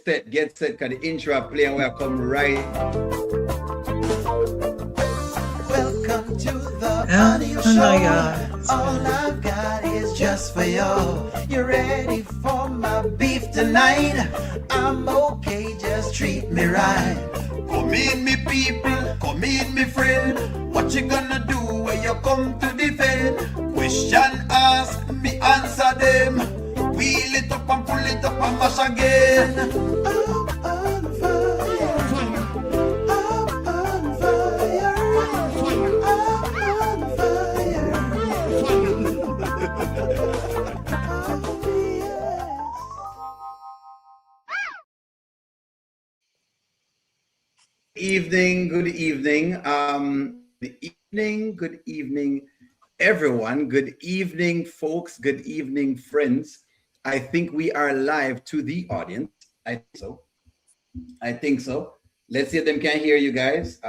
set, cause the intro play and we'll come right. Welcome to the audio show. All I've got is just for you. You ready for my beef tonight? I'm okay, just treat me right. Come in, me people, come in, me friend. What you gonna do when you come to defend? Question ask, me answer them. Wheel it up and pull it up and mash again. I'm on fire. I'm on fire. I'm on fire. Oh, yes. Evening, good evening. Good evening, everyone. Good evening, folks. Good evening, friends. I think we are live to the audience. I think so. Let's see if them can hear you guys.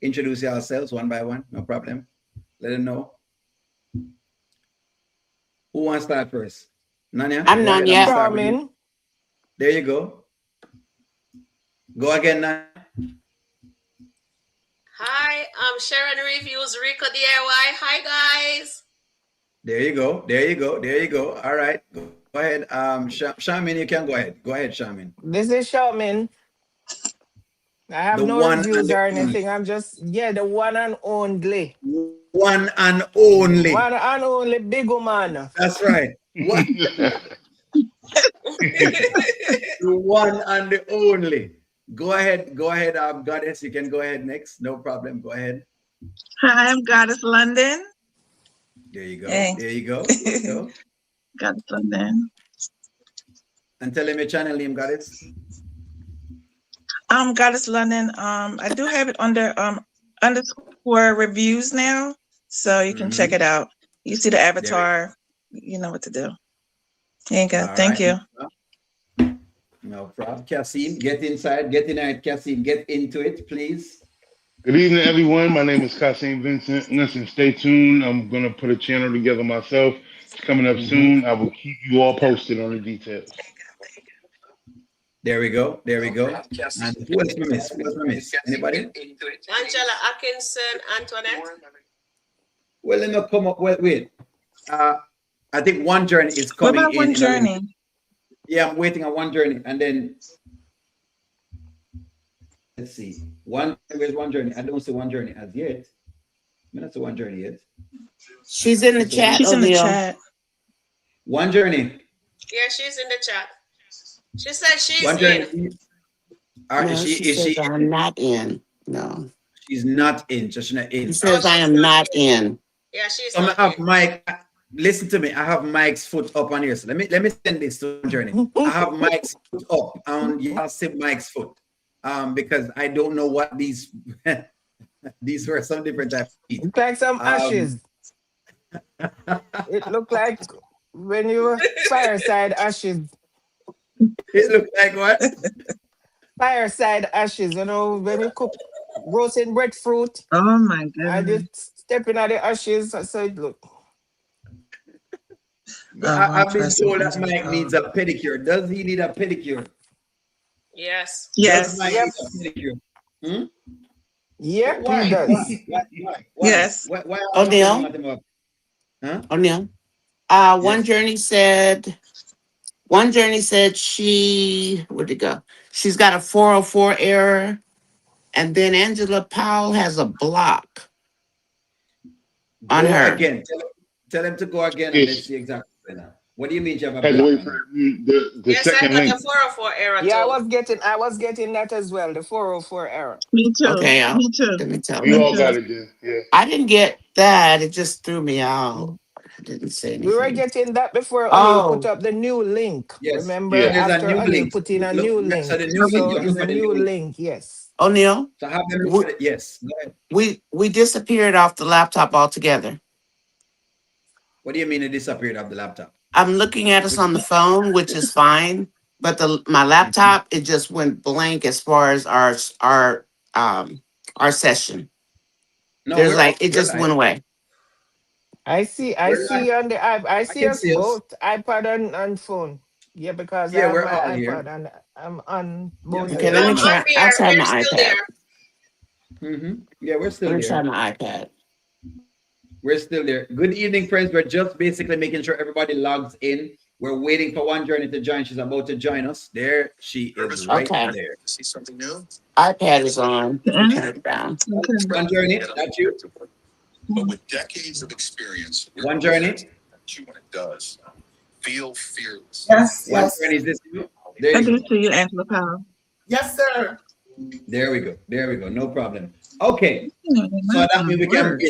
Introduce yourselves one by one. No problem. Let them know. Who wants to start first? Nanya? I'm Nanya. Charmin. There you go. Go again, Nanya. Hi, I'm Sharon Reviews Rico DIY. Hi, guys. There you go. All right. Go ahead. Shamin, you can go ahead. Go ahead, Shamin. This is Shamin. I have The no one reviews and or only. anything. I'm just, the one and only. One and only. One and only big man. That's right. One, the one and the only. Go ahead, Goddess. You can go ahead next. No problem. Go ahead. Hi, I'm Goddess London. There you go. Thanks. There you go. There you go. Goddess London. And tell him your channel name, Goddess. Goddess London. I do have it under underscore reviews now, so you can check it out. You see the avatar, you know what to do. There you go. All Thank right. you. No problem. Kassim, get inside. Get in it, Kassim. Get into it, please. Good evening, everyone. My name is Kassim Vincent. Listen, stay tuned. I'm going to put a channel together myself. It's coming up soon. I will keep you all posted on the details. There we go. And who else we miss? Anybody? Angela Atkinson, Antoinette. Well, let me come up. Wait. I think One Journey is What coming about One Journey? Yeah, I'm waiting on One Journey, and then let's see. Where's One Journey? I don't see One Journey as yet. I don't see One Journey yet. She's in the chat. She's in the chat. One Journey. Yeah, she's in the chat. She said she's One Journey. in. No, she says I'm not in. No. She's not in. She's not in. She says I am not in. Yeah, she's So I not have in. Mike. Listen to me. I have Mike's foot up on here. So let me send this to One Journey. I have Mike's foot up on. Y'all see Mike's foot. Because I don't know what these these were some different type of feet. It's like some ashes. It looked like when you were fireside ashes. It looked like what? Fireside ashes, when you cook roasting breadfruit. Oh my I goodness. just stepping at the ashes, so it look. I've been told that Mike needs a pedicure. Does he need a pedicure? Yes. Yes. Does Mike need a pedicure? Yep, Why? he does. Why? Yes. Why O'Neill. Huh? O'Neill. One Journey said she, where'd it go? She's got a 404 error. And then Angela Powell has a block on her. Again. Tell him to go again and let's see exactly now. What do you mean you have a Had to wait block? for the Yes, I second got link. the 404 error too. Yeah, I was getting that as well, the 404 error. Me too. Okay, Me too. let me tell We you. all got it then. Yeah. I didn't get that. It just threw me out. I didn't say anything. We were getting that before you put up the new link. Yes. Remember, Yeah. There's a after new Anil link. put in a Look, new so link. the new So link, it's a new link. link, yes. O'Neill, So have them look at it. Yes. Go ahead. we disappeared off the laptop altogether. What do you mean it disappeared off the laptop? I'm looking at us on the phone, which is fine, but my laptop, it just went blank as far as our session. No, There's we're it just went away. I see We're on the app. I see can us see us. both, iPad and phone. Yeah, because I Yeah, have we're my all iPad here. and I'm on Yeah, both Okay, we're let me all I'm here. try. on I'll there. try We're my still iPad. there. Yeah, we're Let still me try there. my iPad. We're still there. Good evening, friends. We're just basically making sure everybody logs in. We're waiting for One Journey to join. She's about to join us. There she is right Okay. there. iPad is on. Let me Mhm. turn it down. Okay. One Journey, that's you. One Journey. Yes, One yes. Journey, is this you? There I you do go. see you, Angela Powell. Yes, sir. There we go. There we go. No problem. Okay. Yeah, So that means work.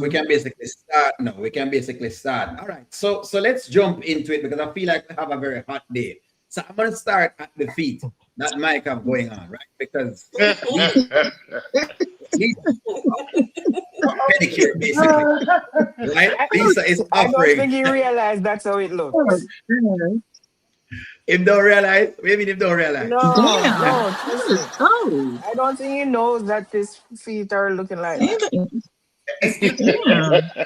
we can basically start. No, we can basically start. All right. So let's jump into it because I feel like we have a very hot day. So I'm gonna start at the feet that Mike have going on, right? Because he he's pedicure basically, right? I, Lisa is I don't offering. think he realized that's how it Oh, looks. God. Him don't realize. Maybe him don't realize. No, Damn. no, trust That is me. cold. I don't think he knows that his feet are looking like that. Excuse me. Damn. Oh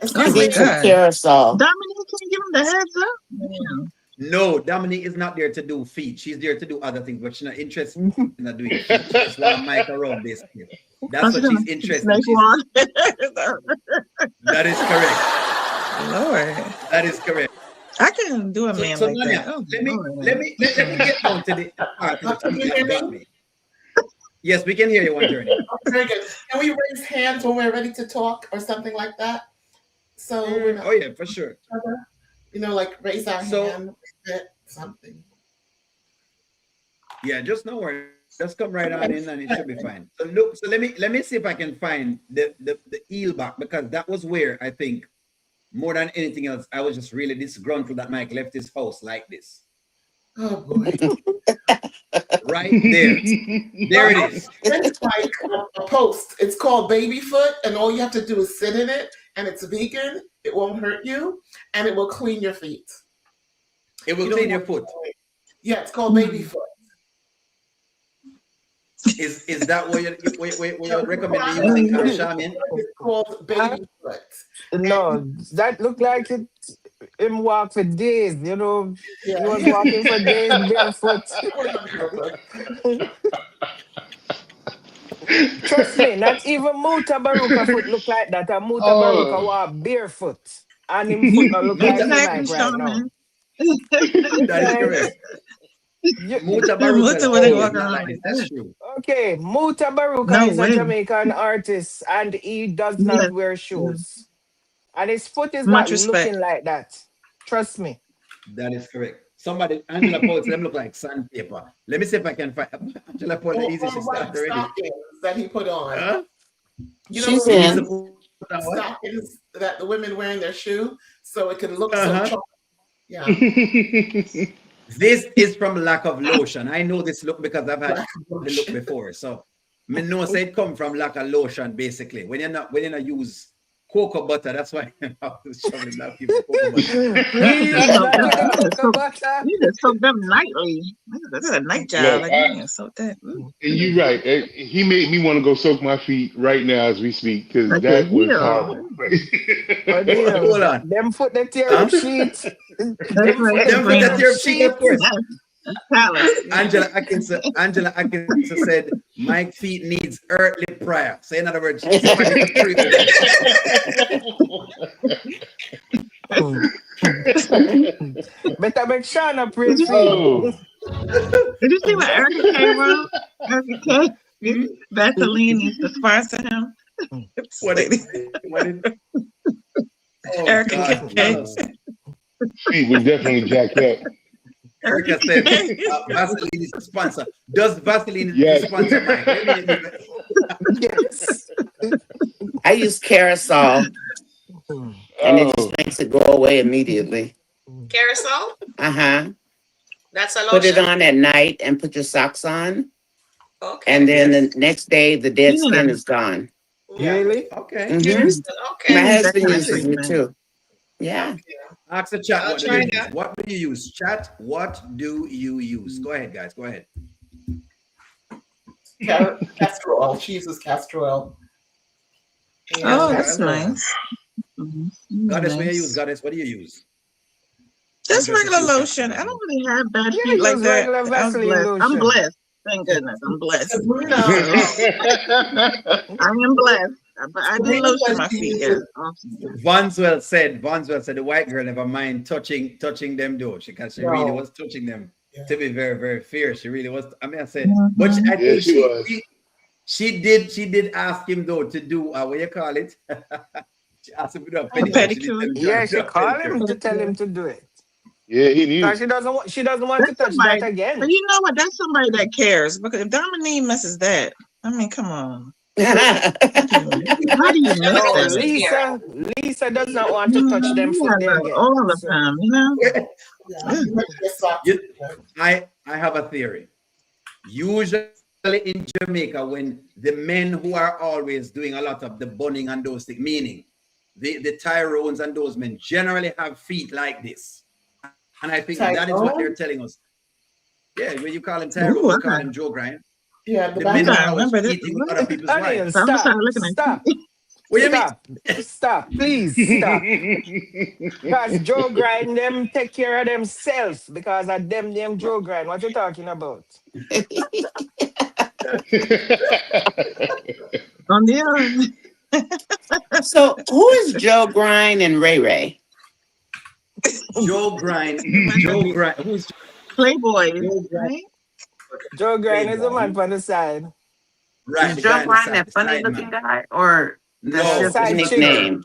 Excuse He my me. took God. care of Saul. Dominique, can you give him the heads up? Damn. No, Dominique is not there to do feet. She's there to do other things, but she's not interested in not doing feet. She just want Mike around basically. Oh, That's she's what gonna she's interested in. snake one. That is correct. Lord. That is correct. I couldn't do a So, man so like that. Nanya, Oh, let me Lord. let me let, let me get down to the part of the Can feet you hear that got me? me. Yes, we can hear you, One Journey. Very good. Can we raise hands when we're ready to talk or something like that? So we're not, Oh yeah, for sure. like raise our So hand, something. yeah, just no worry. Just come right on in and it should be fine. So look, so let me see if I can find the eel back because that was where I think more than anything else, I was just really disgruntled that Mike left his house like this. Oh boy. Right there. There it is. It's like a post. It's called Baby Foot, and all you have to do is sit in it, and it's vegan. It won't hurt you, and it will clean your feet. It will You don't clean your have foot. Yeah, it's called Baby Foot. Is that what you recommend me Product using, Mm. Charmin? is called Baby Foot. No, that looked like it. Him walk for days. You know, he Yeah. was walking for days barefoot. It was on purpose. Trust me, not even Muta Baruka foot look like that. And Muta Baruka Oh. walk barefoot. And him foot not look like Muta, him Exactly, like right now. Shaman. that is Right? correct. You, Muta Baruka's Muta wouldn't feet is okay, walk not around like like this. That's that. true. okay. Muta Baruka No is a way. Jamaican artist and he does not Yes. wear Yes. shoes. And his foot is Much not respect. looking like that. Trust me. That is correct. Somebody, Angela Paul, said them look like sandpaper. Let me see if I can find Angela Paul. The easy she Or start white already. stockings that he put on. Huh? You know She's those He needs to in. put on what? stockings that the women wear in their shoe, so it can look so Uh-huh. charming. Yeah. This is from lack of lotion. I know this look because I've had Black the look before. So me know say it come from lack of lotion, basically. When you not use cocoa butter, that's why I was shoveling black people cocoa butter. Please, Soak not them. with the You just cocoa soak, butter. you just soak them nightly. This is a night job. Look, Like, you can't soak that. Ooh. and you're right. He made me want to go soak my feet right now as we speak because Like your that was heel. horrible. Oh Hold dear. on. Them foot that tear Huh? up sheet. That's Them right. foot It's that Them for tear that bringing up your cheek, sheet. of course. that's talent. Angela Atkinson said, Mike feet needs earthly prayer. So in other words, somebody to pray Hmm. Better make Shana Did pray you for him. Oh. did you see what Erica K wrote? Erica K. over. Vaseline needs to sponsor him. What Lady. what is oh Erica God, K. tell us. Feet was definitely jacked up. Erica said Vaseline is a sponsor. Does Vaseline need to Yes. sponsor Mike? Wait a minute. Yes. I use Carousel and it Oh. just makes it go away immediately. Carousel? Uh-huh. That's a Put it lotion? on at night and put your socks on. And Okay. then Yes. the next day, the dead Yeah. skin is gone. Yeah. Really? Okay. Hmm Carousel. My Okay. He needs that husband kind of uses it Interesting. treatment. too. Yeah. Ask the chat I'll what do you try use? that. What do you use? Chat, what do you use? Go ahead, guys. Go ahead. Castor oil. She uses castor oil. Oh, And Castor that's oil. nice. Mhm. Goddess, what do you use? Nice. Goddess, what do you use? Just regular 100% lotion. I cotton. don't really have bad Yeah, feet like use that. regular I was Vaseline blessed. I'm lotion. blessed. Thank goodness. I'm blessed. Bruno, So I am blessed. But I do Serena lotion was my feet. Yes. using Awesome. Vanswell said the white girl never mind touching them though. Because she really no. was touching them Yeah. to be very, very fierce. She really was. I mean, I said, but Mm-hmm. I Yeah, think she was. she did ask him though to do what you call it. She asked him to do a A pedicure. She did pedicure. tell him Yeah, to do she a called pedicure. him to tell him Pedicure. to do it. Yeah, he Because knew. she doesn't want to That's touch that somebody. But again. you know what? That's somebody that cares. Because if Dominique misses that, I mean, come on. How do you miss No, that? Lisa does not want to touch them You foot have there again. all the So time, you know? Yeah. You must get soft. You- I have a theory. Usually in Jamaica, when the men who are always doing a lot of the bunning and those things, meaning the Tyrones and those men generally have feet like this. And I think that is what they're Tyrone? telling us. Yeah, when you call him Ooh, Tyrone, we call him Joe Grind. Yeah, the The back men of who I are always remember this. cheating with other people's Onion, wives. So I'm just stop, looking at stop, What do you mean? stop, please stop. Because Joe Grind them take care of themselves because of them Joe Grind. What you talking about? on the other. So who is Joe Grind and Ray Ray? Joe Grind. Who's Playboys, Joe Grind? right? Joe Grind is the Playboy. man for the side. Right, Is the Joe guy on the Grind side, that the funny side looking man. guy, or that's Yeah, No, just a side it's a chick. term nickname?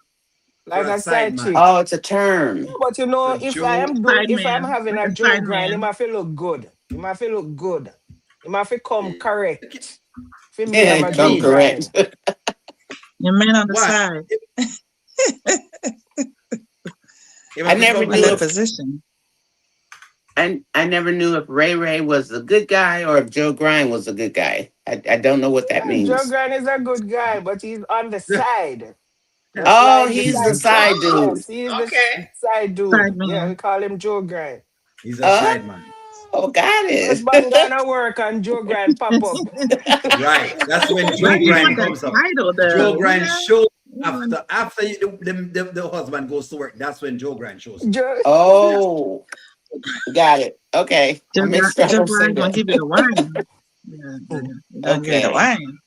Like for a a side side man. chick. Oh, it's a term. But you know, So Joe, if I'm Sideman, having like a a Joe Grind, him sideman. have to look good. Him have to look good. Him have to come correct. For me, I'm Yeah, what a you come Joe mean? correct. Grind. Your man on the Why? side, If I I never come in knew that if correct, position. I never knew if Ray Ray was a good guy or if Joe Grind was a good guy. I don't know what that Yeah, Joe means. Grind is a good guy, but he's on the side. Just Oh, like the he's the side chick. side dude. Yes, he's the Okay. side dude. Yeah, we Sideman. call him Joe Grind. he's a side man. Oh, got Husband it. gonna work and Joe Grind pop up. Right. That's when Why Joe do you Grind want that comes up. title Joe though? Grind shows You after the husband goes to work. That's when Joe Grind shows up. Joe, That's Oh, got it. Okay. I made sure I Joe don't say Brian's gonna give you that. the wine. Yeah, he's gonna give you the Okay. wine.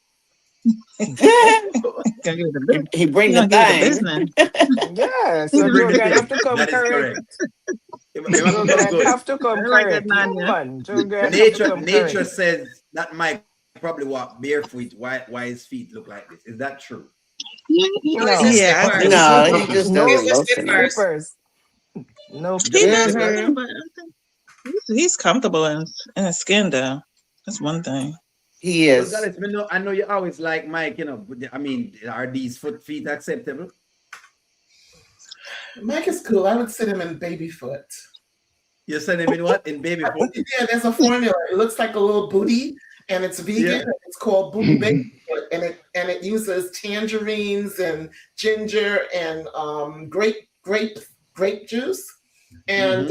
Gonna give you the business. He bring He's the gonna give you the thing. business. yeah, he so bring Joe the Grind have thing. to come That is correct. correct. It must Joe come Grind good. have to come I like that, correct. Yeah, Nanya. man. Joe Grind have to Nature come nature correct. says that Mike probably walk barefoot. Why his feet look like this? Is that true? No, it's the No. Yeah, I think slippers. No, so. he just Nope. It's doesn't the lotion them. slippers. Slippers. Nope. Just He the does slippers? too, but I think he's comfortable in his skin though. That's one thing. He But is. guys, I know you always like Mike, I mean, are these feet acceptable? Mike is cool. I would sit him in baby foot. You send him in what? In baby foot? Yeah, there's a formula. It looks like a little booty, and it's vegan. Yeah. And it's called baby foot, and it uses tangerines and ginger and grape juice, and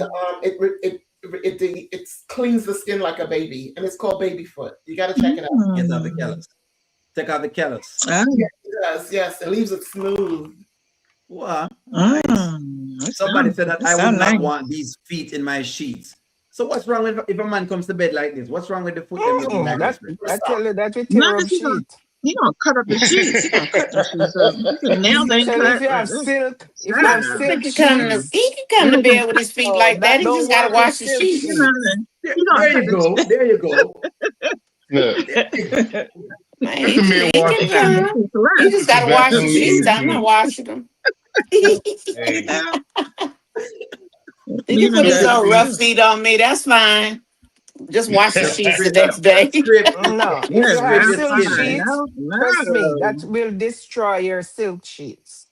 it cleans the skin like a baby, and it's called baby foot. You got to check it out. Get out the callus. Take out the callus. Ah, It does, yes. It leaves it smooth. Wow. Nice. that Somebody said that I would sound not nice. want these feet in my sheets. So what's wrong with if a man comes to bed like this? What's wrong with the foot them looking like That this? I tell you that we Not tear up that sheet. he gonna cut up the sheets. He gonna cut the sheets up. His nails ain't Tell cut. if you have silk, if you Shut have up. silk He can come sheets, to bed with his feet oh, like that. that He don't just got to work with wash his silk sheets. You know, sheets. he gonna There cut you the go. There you go. Look, Man, let the man he wash can his sheets. feet. come. Correct. He just got to wash his sheets. I'm not Vaseline. washing them. Hey, He can Leave put him his there. own rough feet on me. That's fine. Just wash the Just sheets the strip, next day. No, if Yeah, you scrape have your that's silk skin, fine. right? sheets, No, trust me, no. that will destroy your silk sheets.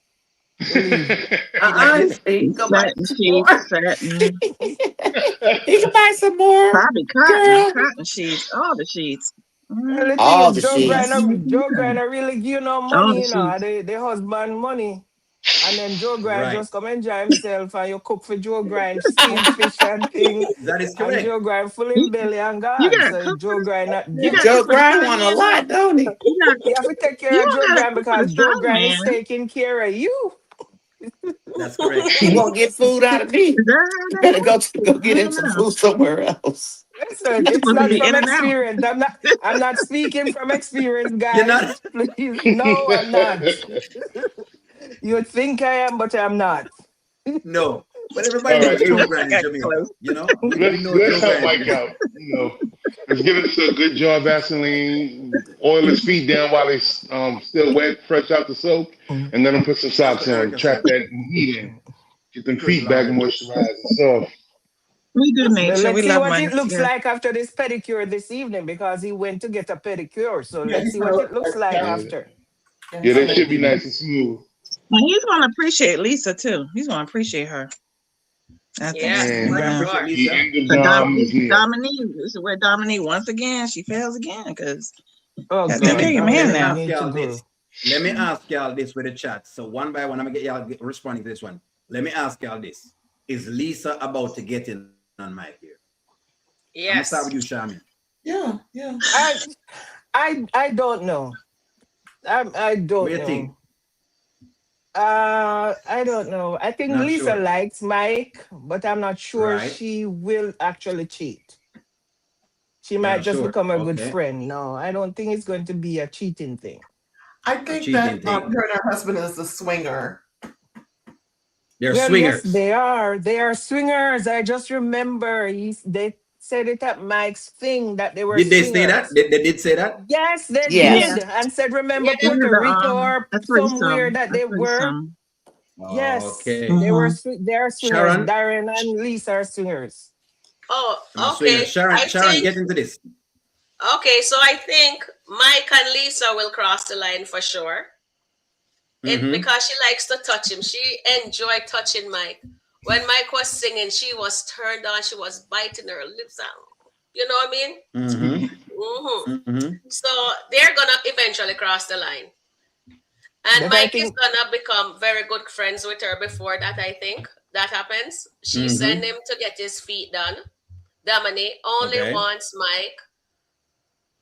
Believe me. Like this. He can go buy Satin some more. sheets, satin, He can buy some more, probably girl. cotton sheets, all the sheets. Well, the thing All is, the sheets. Joe Grinder really give you no All money, the you know, sheets. the husband money. And then Joe Grind Right. just come enjoy himself and you cook for Joe Grind, steam fish and thing. That is And correct. Joe Grind full You, in belly and you gone. gotta So cook for Joe Grind not you yeah. gotta Joe cook for the Grind side won a man though. lot, don't he? You not You have to take care you of don't Joe gotta Grind cook for the because Joe side Grind is man. taking care of you. That's correct. You won't get food out of me. Is that You how better that go goes? get I him don't some know. food somewhere else. Listen, It's it's supposed to not be from in and out. experience. I'm not speaking from experience, You're not. guys. Please. No, I'm not. You would think I am, but I'm not. No. But everybody All right, knows Joe I Grant is got Jamaica. close. You know, we know let's Joe help Grant is Mike Jamaica. out. Let's give us a good jar of Vaseline, oil his feet down while they still wet, fresh out the soak, and let him put some That's socks what on, Erica trap said. that heat in, get them Good feet back Lord. moisturized and soft. We do Well, nature. let's We see love what Mike. it looks Yeah. like after this pedicure this evening because he went to get a pedicure. So Yeah, let's he's see gonna what it look looks like like that. Yeah, after. Yeah, yeah, he's they gonna should look be Mhm. nice and smooth. And he's gonna appreciate Lisa too. He's gonna appreciate her. I think so. Yes, He Man, for might Yeah. appreciate sure. the Lisa. end of So Dom is near. Dominique, this is where Dominique once again she fails again because Oh gotta Let take care me of God, your let man me Dominique now. ask need to y'all go. this. Let me ask y'all this with the chat. So one by one, I'm gonna get y'all responding to this one. Let me ask y'all this: is Lisa about to get in on Mike here? I'm gonna start with Yes. you, Shaman. Yeah, yeah. I I don't know. I What do don't you think? know. I don't know. I think Not Lisa sure. likes Mike, but I'm not sure Right? she will actually cheat. She You're might not just sure. become a good Okay. friend. No, I don't think it's going to be a cheating thing. I A think that cheating thing. her and her husband is a swinger. They're Well, yes, swingers. they are. They are swingers. I just remember they said it at Mike's thing that they were Did they say that? swingers. They did say that? Yes, they Yeah. did. Yes. And said, remember It Yeah. was Puerto Rico or a somewhere threesome. that A they were. threesome. Yes, Okay. they were. Mm-hmm. They are swingers. Sharon, Darren and Lisa are swingers. I'm a Oh, swinger. okay. I Sharon, think, get into this. okay, so I think Mike and Lisa will cross the line for sure. It Mm-hmm. because she likes to touch him. She enjoyed touching Mike. When Mike was singing, she was turned on. She was biting her lips out. You know what I mean? Mm-hmm. Hmm. Mm-hmm. So they're gonna eventually cross the line, and But I Mike is think gonna become very good friends with her before that. I think that happens. She sent Mm-hmm. him to get his feet done. Dominic only Okay. wants Mike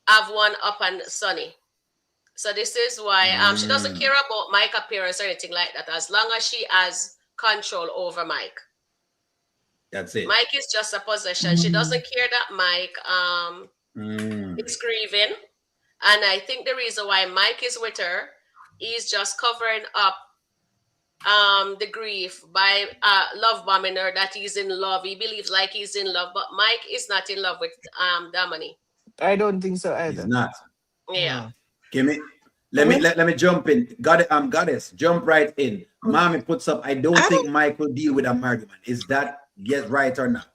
have one up and sunny. So this is why she doesn't Mm. care about Mike appearance or anything like that, as long as she has control over Mike. That's it. Mike is just a possession. She Mm-hmm. doesn't care that Mike Mm. is grieving. And I think the reason why Mike is with her is just covering up the grief by love bombing her that he's in love. He believes like he's in love, but Mike is not in love with Damani. I don't think so He's either. not. Yeah. No. Give me. Mhm. Let me jump in. Goddess, jump right in. Mommy puts up. I don't I think don't Mike will deal with a married man. Is that yes right or not?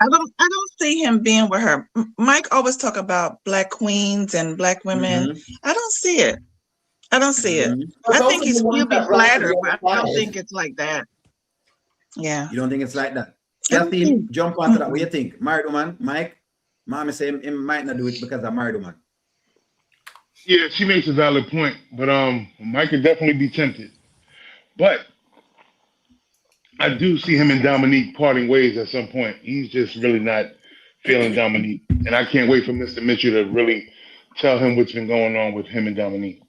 I don't see him being with her. Mike always talk about black queens and black women. Mm-hmm. I don't see it. I don't see it. Mm-hmm. But I those think are the he'll ones be that run to flattered, the but other I don't side. think it's like that. Yeah. You don't think it's like that? I don't Kathleen, think jump onto that. What do mm-mm. you think? Married woman, Mike? Mommy say him might not do it because I'm married woman. Yeah, she makes a valid point, but Mike could definitely be tempted. But I do see him and Dominique parting ways at some point. He's just really not feeling Dominique, and I can't wait for Mr. Mitchell to really tell him what's been going on with him and Dominique.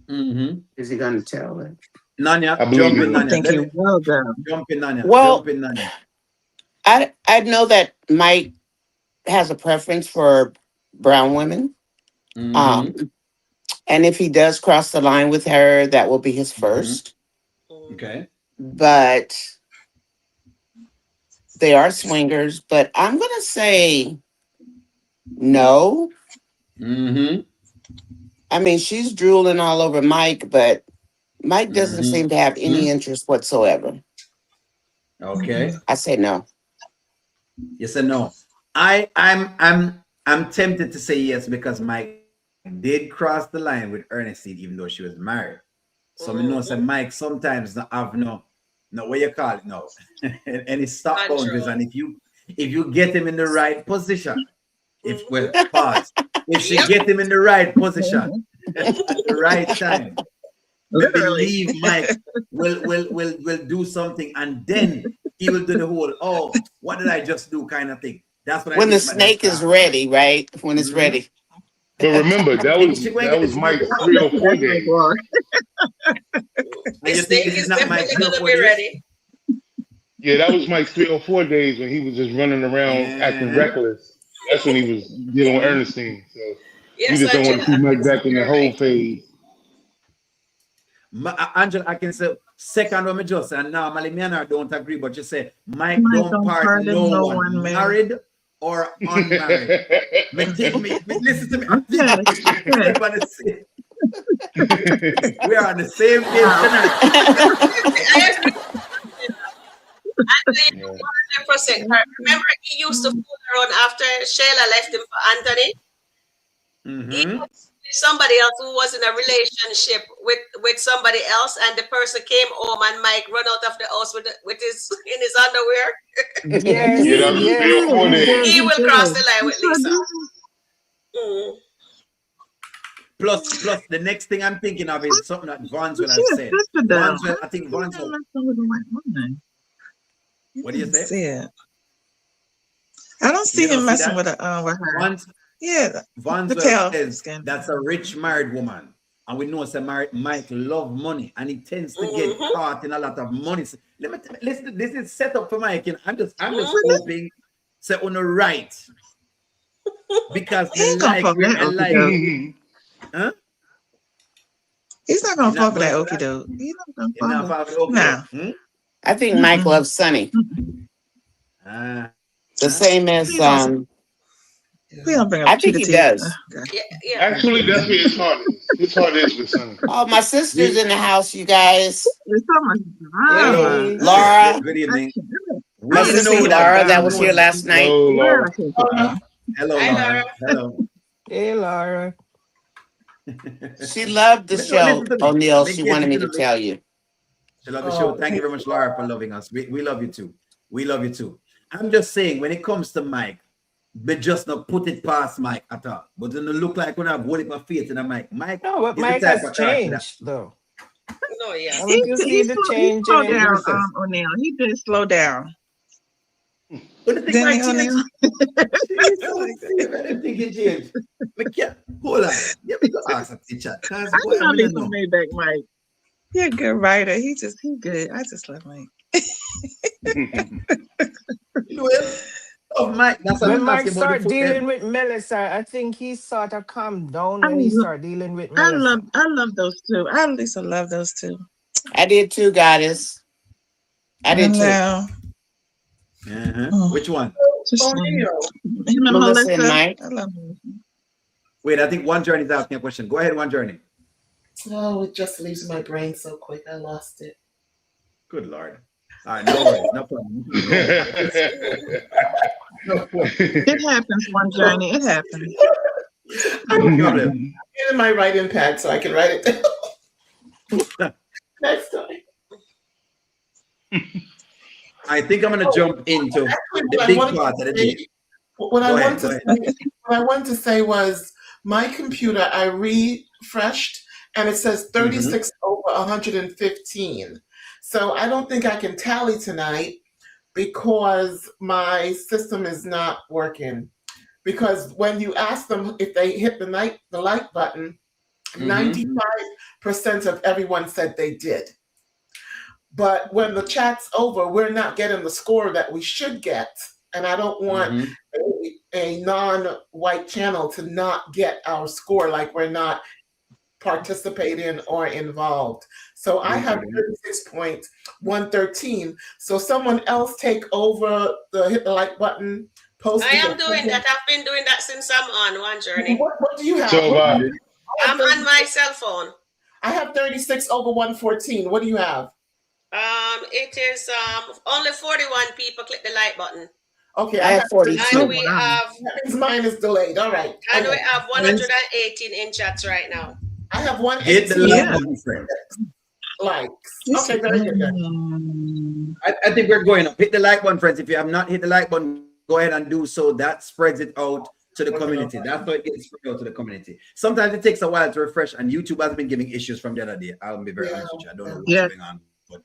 Mm-hmm. Is he gonna tell her? Nanya, I believe jump he in, I will. Nanya. think he will though. Jump in, Nanya. Well, Jump in, Nanya. I know that Mike has a preference for brown women. Mm-hmm. Um, and if he does cross the line with her, that will be his Mm-hmm. first. Mm. Okay. But they are swingers. But I'm gonna say no. Mm-hmm. I mean, she's drooling all over Mike, but Mike doesn't Mm-hmm. seem to have any interest whatsoever. Okay. I say no. You said no. I'm tempted to say yes because Mike did cross the line with Ernestine even though she was married. So I know say Mhm. Mike sometimes not have no what you call it no any stop boundaries, Control. and if you get him in the right position, if Mhm. well pause, if she Yep. get him in the right position Mhm. at the right time, me Literally. believe Mike will do something, and then he will do the whole what did I just do kind of thing. That's what I When the think about them snake is cross the line. ready, right? When it's Mhm. ready. But remember, that was Mike's 304 days. This thing is definitely gonna be ready. Yeah, that was Mike's 304 days when he was just running around acting reckless. That's when he was dealing with Ernestine. So we just don't want to see Mike back in the whole phase. Angela, I can say second one, me just and normally me and her don't agree, but you say Mike don't pardon no one, married or unmarried. Listen to me. Everybody say we are on the same page tonight. I agree. 100%. Remember, he used to fool around after Shayla left him for Anthony. He was somebody else who was in a relationship with somebody else, and the person came home, and Mike run out of the house with his in his underwear. Yes, He will cross the line with Lisa. Plus, the next thing I'm thinking of is something that Vanswell had said. I think Vanswell. What do you say? I don't see him messing with her. Vanswell says that's a rich married woman, and we know Mike love money, and he tends to get caught in a lot of money. So, listen, this is set up for Mike, and I'm just hoping say on the right because he's not gonna fall for that okie doke. He's not gonna fall for that. I think Mike loves Sonny. The same as we don't bring up I think he does. Yeah. Actually, that's where his heart is. His heart is with Sonny. Oh, my sister's in the house, you guys. Hey. Laura. Good evening. My sister Laura that was here last night. Hello, Laura. Hello, Laura. Hello. Hey, Laura. She loved the show, O'Neill. She wanted me to tell you. She loved the show. Thank you very much, Laura, for loving us. We love you too. We love you too. I'm just saying, when it comes to Mike, but just not put it past Mike at all. But then it look like when I've got my faith in a Mike. No, but Mike has changed, though. No, yeah. You see the change slow down, O'Neill. He did slow down. But the thing Mike changed. I think he changed. Hold on. Let me go ask a teacher. I know he's a Maybach Mike. He's a good writer. He's good. I just love Mike. Mike, that's when Mike started dealing with Melissa, I think he sort of calmed down when he started dealing with Melissa. I love those two. I at least love those two. I did too, Goddess. I did too. Which one? Melissa and Mike. I love Melissa. Wait, I think One Journey is asking a question. Go ahead, One Journey. Oh, it just leaves my brain so quick. I lost it. Good Lord. All right, no worries. No problem. It happens, One Journey. It happens. No problem. In my writing pad so I can write it down. Next time. I think I'm going to jump into the big part of the day. What I want to say was my computer, I refreshed and it says 36 over 115. So I don't think I can tally tonight because my system is not working. Because when you ask them if they hit the like button, 95% of everyone said they did. But when the chat's over, we're not getting the score that we should get. And I don't want a non-white channel to not get our score like we're not participating or involved. So I have 36.113. So someone else take over hit the like button. Post. I am doing that. I've been doing that since I'm on One Journey. What do you have? So, I'm on my cell phone. I have 36 over 114. What do you have? It is only 41 people click the like button. Okay, I have 42. And we have mine is delayed. All right. And we have 118 in chats right now. I have 118. Hit the like button, friend. Likes. Okay, very good. I think we're going up. Hit the like button, friends. If you have not hit the like button, go ahead and do so. That spreads it out to the community. That's how it gets spread out to the community. Sometimes it takes a while to refresh, and YouTube has been giving issues from the other day. I'll be very honest with you. I don't know what's going on, but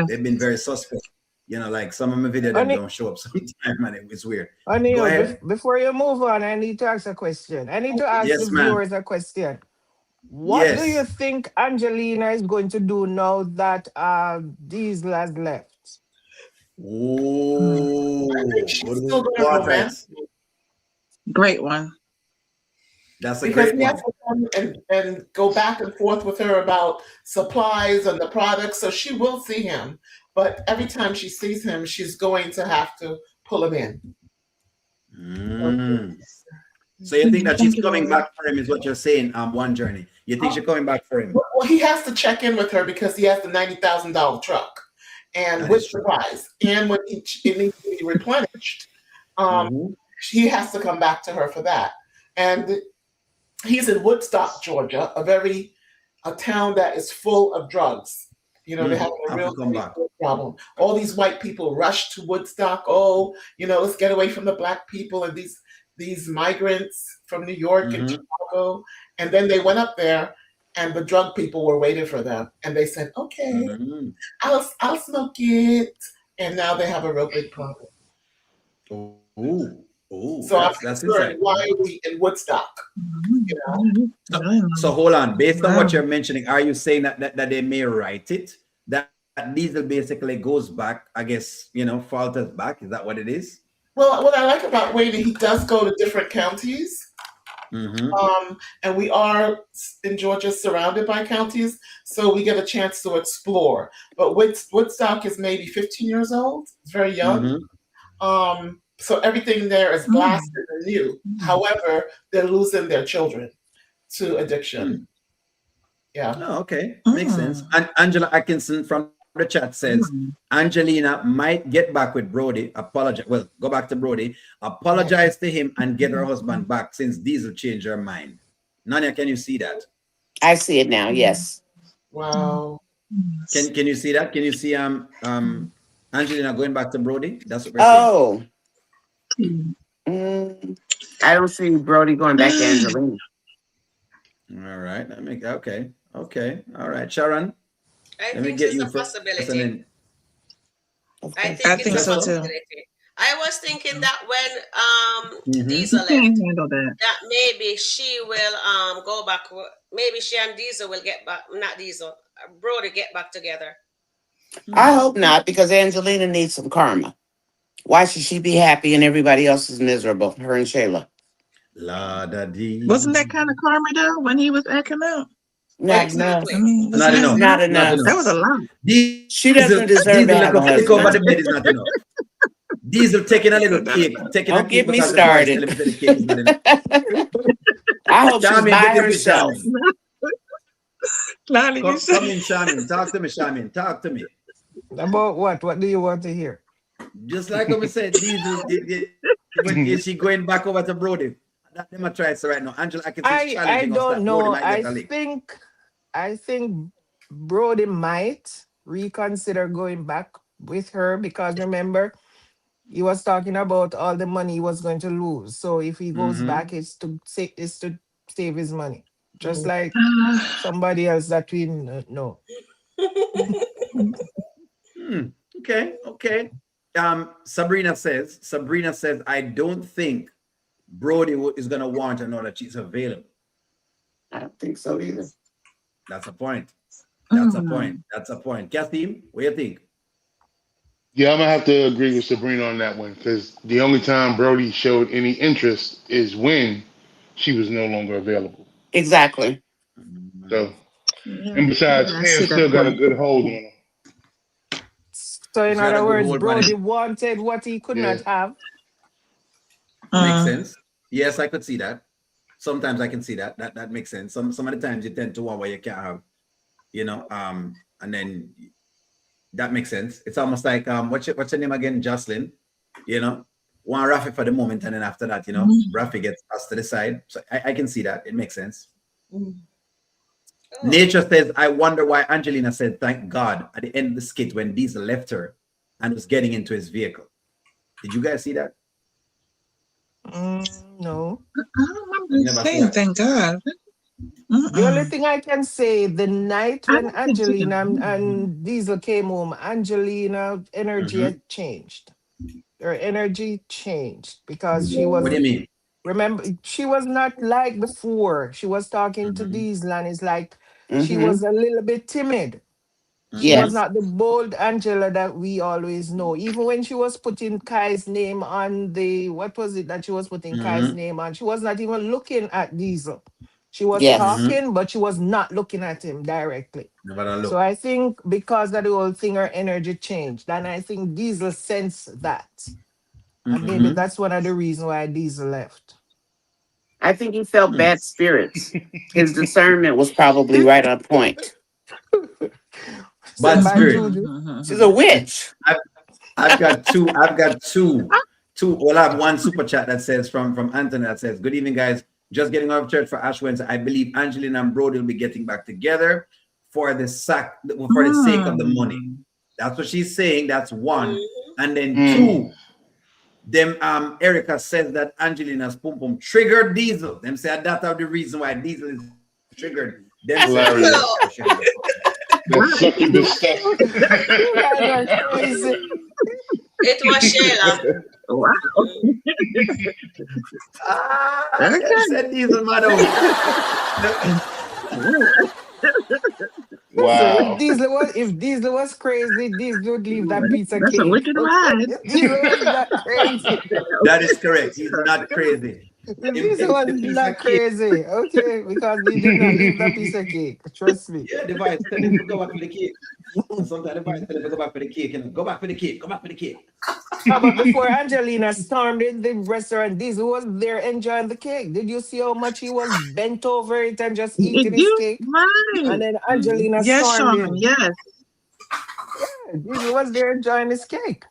they've been very suspect. You know, like some of my video them Honey, don't show up sometime, and it's weird. honey, Go ahead. before you move on, I need to ask a question. I need to ask the Yes, ma'am. viewers a question. What do you Yes. think Angelina is going to do now that Diesel has left? I think Oh, she's good still going to waters. romance him Great one. That's a because great he has one. to come and go back and forth with her about supplies and the products. So she will see him, but every time she sees him, she's going to have to pull him in. Mm. So you think that she's Thank you, coming Lord. back for him is what you're saying, one journey. You think she's coming back for him? Well, he has to check in with her because he has the $90,000 truck, and That with is true. supplies, and when it needs to be replenished, Mhm. he has to come back to her for that. And he's in Woodstock, Georgia, a town that is full of drugs. You know, they're having a Have to real come back. problem. All these white people rush to Woodstock. Oh, let's get away from the black people and these migrants from New York and Mhm. Chicago. And then they went up there, and the drug people were waiting for them, and they said, "Okay, Mhm. I'll smoke it." And now they have a real big problem. Oh, oh, So I'm that's concerned. Why insightful. are we in Woodstock? You know? So hold on. Based on Wow. what you're mentioning, are you saying that they may write it that Diesel basically goes back? I guess falters back. Is that what it is? Well, what I like about Wayne, he does go to different counties. Mm-hmm. And we are in Georgia surrounded by counties, so we get a chance to explore. But Woodstock is maybe 15 years old. It's very young. Mm-hmm. So everything there is blasted and new. However, they're losing their children to addiction. Yeah. Oh, okay. Makes sense. And Angela Atkinson from the chat says Angelina might get back with Brody, apologize. Well, go back to Brody, apologize to him and get her husband back since Diesel changed her mind. Nanya, can you see that? I see it now. Yes. Wow. Can you see that? Can you see Angelina going back to Brody? That's what we're Oh. I don't see Brody going back to Angelina. saying. All right. Okay. Okay. All right. Sharon, I let me think get it's you a first. possibility. And then, I I think think it's a so too. possibility. I was thinking that when Diesel You can't left, handle that. that maybe she will go back. Maybe she and Diesel will get back. Not Diesel, Brody get back together. I hope not, because Angelina needs some karma. Why should she be happy and everybody else is miserable? Her and Shayla. La da dee. Wasn't that kind of karma though when he was acting out? Not enough. I mean, was Not that enough. Not enough? enough. That was a lot. She doesn't deserve to Diesel have a like a flick over the husband. bed is not enough. Diesel taking a little cake, taking a Don't cake get me because the boys tell started. him that the cake is not enough. I hope she's Charmin, by get in with herself. Charmin. Lonnie, you Come said in, Charmin. Talk to me, Charmin. Talk to me. About what? What do you want to hear? Just like I said, Diesel, is she going back over to Brody? That them a try so right now. Angela Atkinson's I challenging us don't that Brody know. might get a lick. I think Brody might reconsider going back with her because remember he was talking about all the money he was going to lose. So if he goes back, it's to save his money, just like somebody else that we know. Okay, okay. Sabrina says, I don't think Brody is gonna want to know that she's available. I don't think so either. That's a point. That's a point. That's a point. Kathleen, what do you think? Yeah, I'm gonna have to agree with Sabrina on that one because the only time Brody showed any interest is when she was no longer available. Exactly. So, yeah, and besides, I see Pam that still got a point. good hold on her. So in She's got a other good words, hold on Brody it. wanted what he could Yeah. not have. Makes sense. Yes, I could see that. Sometimes I can see that. That makes sense. Some of the times you tend to want what you can't have, and then that makes sense. It's almost like what's your name again? Jocelyn. Want Rafi for the moment, and then after that, Rafi gets passed to the side. So I can see that. It makes sense. Nature says, I wonder why Angelina said, thank God at the end of the skit when Diesel left her and was getting into his vehicle. Did you guys see that? No. I don't remember Never saying seen thank God. The only Mm-mm. thing I can say, the night I when don't think she Angelina can. and Diesel came home, Angelina energy Mm-hmm. had changed. Her energy changed because she What do was, you mean? remember, she was not like before. She was talking to Mm-hmm. Diesel and it's like she Mm-hmm. was a little bit timid. She Mm-hmm. was Yes. not the bold Angela that we always know. Even when she was putting Kai's name on the, what was it that she was putting Kai's Mm-hmm. name on? She was not even looking at Diesel. She was Yes. Mm-hmm. talking, but she was not looking at him directly. Never a So look. I think because of the whole thing, her energy changed. And I think Diesel sensed that. And maybe Mm-hmm. that's one of the reasons why Diesel left. I think he felt Hmm. bad spirits. His discernment was probably right on point. Said Bad by spirit. Juju. She's a Mm-hmm. witch. I've got two. I've got two. Well, I have one super chat that says from Anthony that says, "Good evening, guys. Just getting off church for Ash Wednesday. I believe Angelina and Brody will be getting back together for the sake of the money. Mm. That's what she's saying. That's one. Mm-hmm. And then Mm. two, them Erica says that Angelina's pum pum triggered Diesel. Them say that's the reason why Diesel is triggered. Them say she Hilarious. left. So she had to go. That succubus stuff. You guys are crazy. It was Shayla. Wow. Mhm. Them Okay. said Diesel mad out. So if Wow. Diesel was crazy, Diesel would leave that piece of That's a cake. wicked Okay. ride. If Diesel was not crazy. That is correct. He's not crazy. If Him, Diesel him, was the piece not of cake. crazy, okay, because he did not leave that piece of cake. Trust me. Yeah, the vice tell him to go back for the cake. And sometimes the vice tell him to go back for the cake. And go back for the cake. Go back for the cake. Ah, but before Angelina stormed in the restaurant, Diesel was there enjoying the cake. Did you see how much he was bent over it and just eating his You cake? right. And then Mhm. Angelina Yes, stormed Sean. in. Yes. Yeah, Diesel was there enjoying his cake.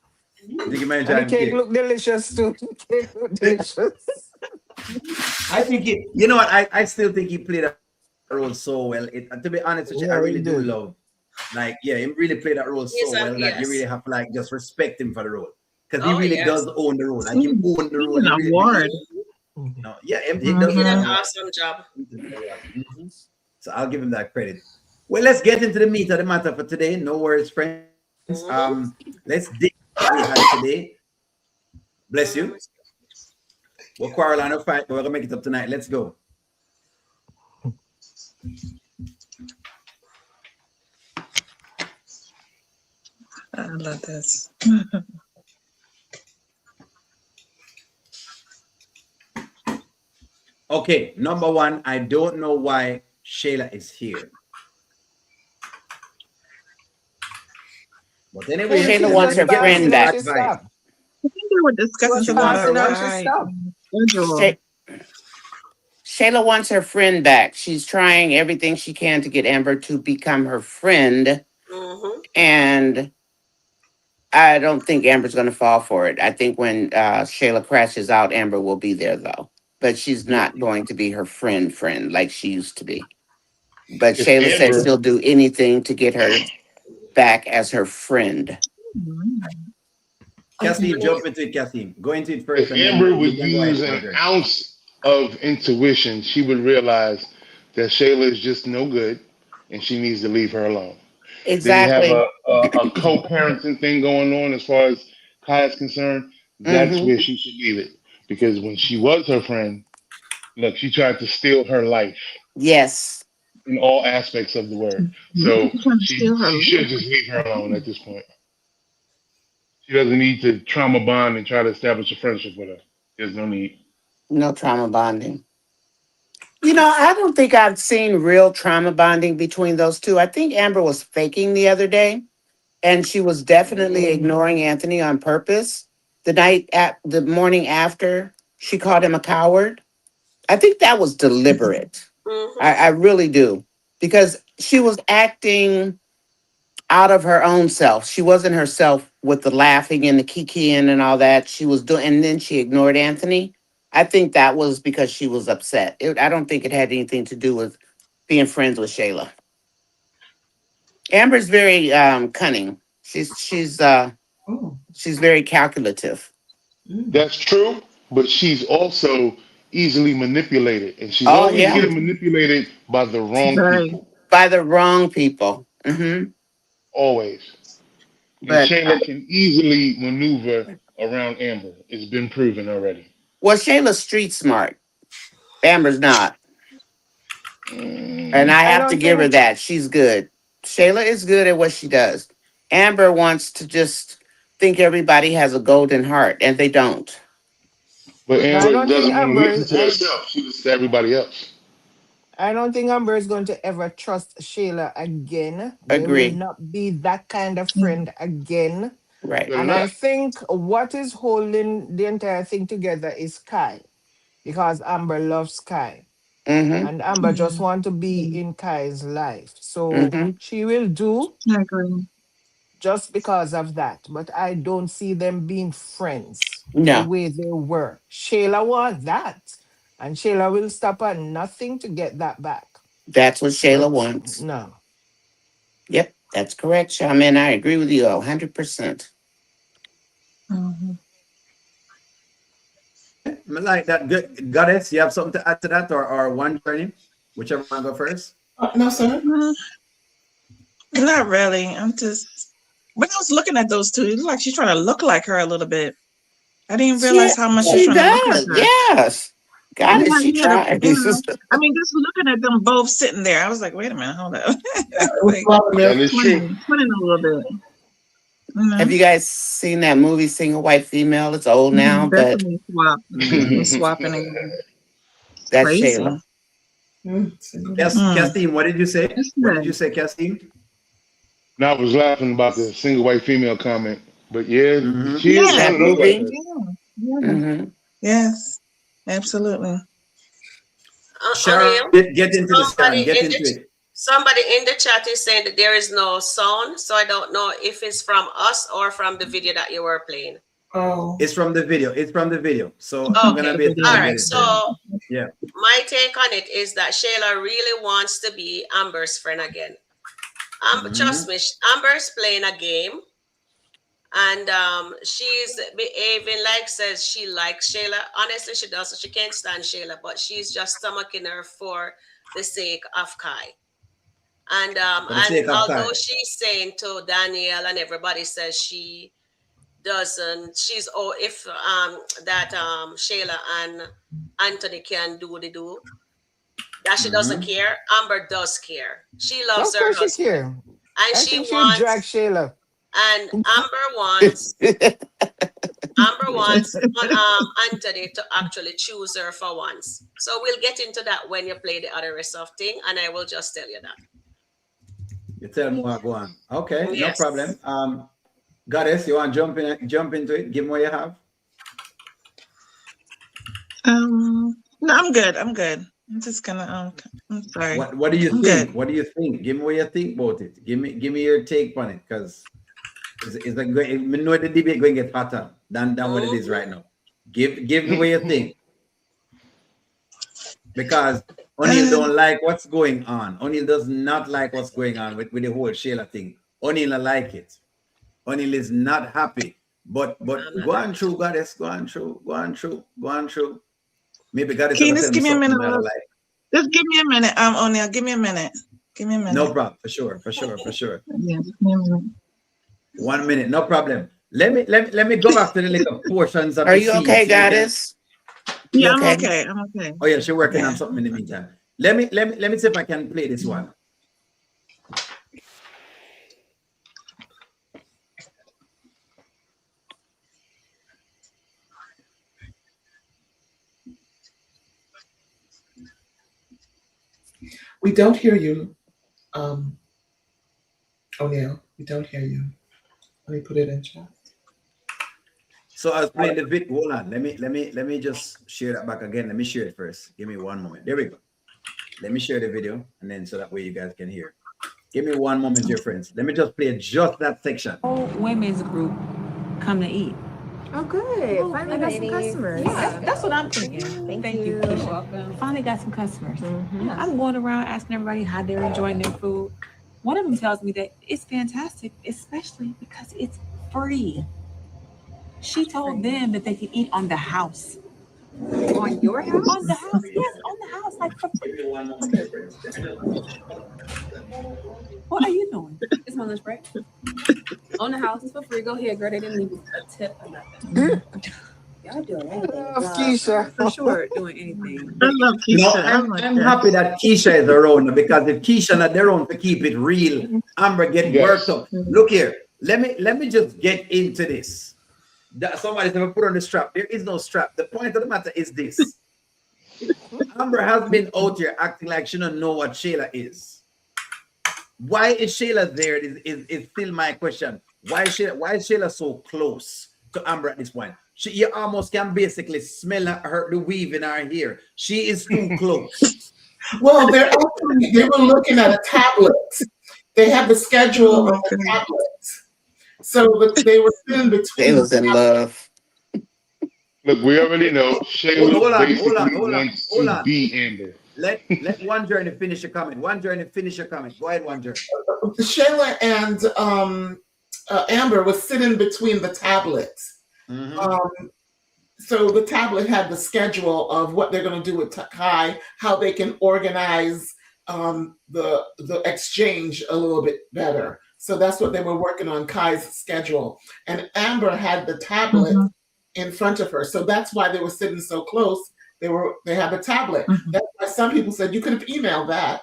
Dig my And the giant cake cake. looked delicious too. The cake looked delicious. I think he, you know what? I still think he played that role so well. To be honest with you, I really do Yeah, he love, did. like, yeah, he really played that role so Yes, well that you really yes. have to like just respect him for the role because he Oh, really does yes. own the role. Like he Mm. owned the role. An He really, award. Mhm. Mhm. no, yeah, he He does did own an the Mm-hmm. role. awesome job. Mhm. So I'll give him that credit. Well, let's get into the meat of the matter for today. No worries, friends. Mm-hmm. Let's dig what we had today. Bless you. Mm-hmm. We'll quarrel and we'll fight, but we're gonna make it up tonight. Let's go. I love this. Okay, number one, I don't know why Shayla is here. But anyway, Maybe Shayla she's wants just her get us friend passing into and back. she that vibe. stopped. I think they were She discussing was She something wants about passing and her she her. stopped. schedule. Shay, Shayla wants her friend back. She's trying everything she can to get Amber to become her friend, Mm-hmm. and I don't think Amber's going to fall for it. I think when Shayla crashes out, Amber will be there though, but she's Yeah. not going to be her friend like she used to be. But If Shayla said Amber, she'll do anything to get her back as her friend. Mm. Kathleen, jump into it, Kathleen. Go into it first if and then Amber you would can go ahead, use an Margaret. ounce of intuition, she would realize that Shayla is just no good and she needs to leave her alone. They have Exactly. a co-parenting thing going on as far as Kai is concerned. That's Hmm. where she should leave it. Because when she was her friend, look, she tried to steal her life Yes. in all aspects of the word. Look So at you trying to she steal her she should life. just leave her alone at this point. She doesn't need to trauma bond and try to establish a friendship with her. There's no need. No trauma bonding. I don't think I've seen real trauma bonding between those two. I think Amber was faking the other day, and she was definitely ignoring Anthony on purpose. The morning after, she called him a coward. I think that was deliberate. Mm-hmm. I really do. Because she was acting out of her own self. She wasn't herself with the laughing and the kikiing and all that. She was doing, and then she ignored Anthony. I think that was because she was upset. I don't think it had anything to do with being friends with Shayla. Amber's very cunning. She's very calculative. That's true, but she's also easily manipulated, and she's Oh always yeah, getting manipulated by the wrong Right. people. by the wrong people. Always. And But Shayla can easily maneuver around Amber. It's been proven already. well, Shayla's street smart. Amber's not, and Mm, I I have to don't give her think that. She's good. Shayla is good at what she does. Amber wants to just think everybody has a golden heart, and they don't. but no, I Amber don't think doesn't want to Amber listen to herself. She listens to everybody else. I don't think Amber is going to ever trust Shayla again. They will Agree. not be that kind of Mm. friend again. Right. Better And I not. think what is holding the entire thing together is Kai, because Amber loves Kai. Mm-hmm. And Amber Yeah. just want to be Yeah. in Kai's life. So Mm-hmm. she will do I agree. just because of that. But I don't see them being friends the No, way they were. Shayla wants that. And Shayla will stop at nothing to get that back. that's what Shayla But wants. no. Yep, that's correct, Shaman. I agree with you 100%. Hmm. I like that. Good. Goddess, you have something to add to that, or one journey, whichever one go first. No, sir. Not really. I'm just when I was looking at those two, it looked like she's trying to look like her a little bit. I didn't She, realize how much she's she trying to look like does. her. Yes. Yeah, God, is she yeah, tries. I mean, just looking at them both sitting there, I was like, wait a minute, hold up. It was Like Vladimir. That is true. twinning a little bit, you know? Have you guys seen that movie, Single White Female? It's old now, but Definitely swap. Definitely swapping again. It's that's crazy. Shayla. Yes, Mm. Castine, what did you say? That's What did you good. say, Castine? Now I was laughing about the single white female comment, but yeah, Mm-hmm. she is Yeah, trying That to look like movie? her. yeah, yeah. Mm-hmm. Yes, absolutely. Sharon, O'Neill, get into this, Sharon. somebody Get in into the it. somebody in the chat is saying that there is no sound, so I don't know if it's from us or from the video that you were playing. Oh, It's from the video. It's from the video. So I'm Okay. gonna The be able video. to All get right. it for you. So Yeah. my take on it is that Shayla really wants to be Amber's friend again. Mm-hmm. Trust me, Amber's playing a game, and she's behaving like says she likes Shayla. Honestly, she doesn't. She can't stand Shayla, but she's just stomaching her for the sake of Kai. For the And sake of although time. she's saying to Danielle and everybody says she doesn't, she's oh if that Shayla and Anthony can do the do that she doesn't Mm-hmm. care. Amber does care. She loves Of her course she husband, care. and I she think she'll drag wants Shayla. and Amber wants Anthony to actually choose her for once. So we'll get into that when you play the other rest of thing, and I will just tell you that. You tell me what go on. Okay, no Yes. problem. Goddess, you want to jump into it? Give me what you have. No, I'm good. I'm good. I'm just gonna. I'm sorry. What do you I'm think? good. What do you think? Give me what you think about it. Give me your take on it, because it's like going, we know the debate going to get hotter than what it is right Mhm. now. Give me what you think, because O'Neill Uh, don't like what's going on. O'Neill does not like what's going on with the whole Shayla thing. O'Neill don't like it. O'Neill is not happy. But I'm not go on happy. through, Goddess. Go on through. Go on through. Go on through. Maybe Goddess can you will just tell me give me a something minute? that I like. Just give me a minute. O'Neill, give me a minute. Give me a No minute. problem. For sure. For sure. For sure. Yeah, just give me a minute. 1 minute. No problem. Let me go back to the little portions of Are the you scene okay, so you can. Goddess? You Yeah, I'm okay? okay. I'm okay. Oh yeah, she's working on Yeah. something in the meantime. Let me see if I can play this one. we don't hear you, um, O'Neill. We don't hear you. Let me put it in chat. So I was playing the video. Hold on. Let me just share that back again. Let me share it first. Give me 1 moment. There we go. Let me share the video, and then so that way you guys can hear. Give me 1 moment, dear friends. Let me just play just that section. Women's group come to eat. Oh, good. Oh, Finally I got mean, some customers. That's what I'm thinking. Thank you, Keisha. Finally got some customers. I'm going around asking everybody how they're enjoying their food. One of them tells me that it's fantastic, especially because it's free. She told them that they could eat on the house. On your house? On the house, yes, on the house. Like, what are you doing? It's my lunch break. On the house for free. Go ahead, girl. They didn't leave a tip or nothing. Y'all doing anything? Keisha. For sure, doing anything. I love No, Keisha. I'm happy that Keisha is around because if Keisha not around to keep it real, Amber get worked up. Look here, let me just get into this. Somebody's never put on the strap. There is no strap. The point of the matter is this: Amber has been out here acting like she don't know what Shayla is. Why is Shayla there? Is still my question. Why is Shayla so close to Amber at this point? You almost can basically smell the weave in her hair. She is too close. Well, they were looking at a tablet. They had the schedule on the tablet. So they were in between. They was in love. Look, we already know Shayla basically wants to be Amber. Let One Journey finish your comment. One Journey, finish your comment. Go ahead, One Journey. Shayla and Amber was sitting between the tablets. So the tablet had the schedule of what they're going to do with Kai, how they can organize the exchange a little bit better. So that's what they were working on, Kai's schedule. And Amber had the tablet in front of her. So that's why they were sitting so close. They had the tablet. That's why some people said you could have emailed that.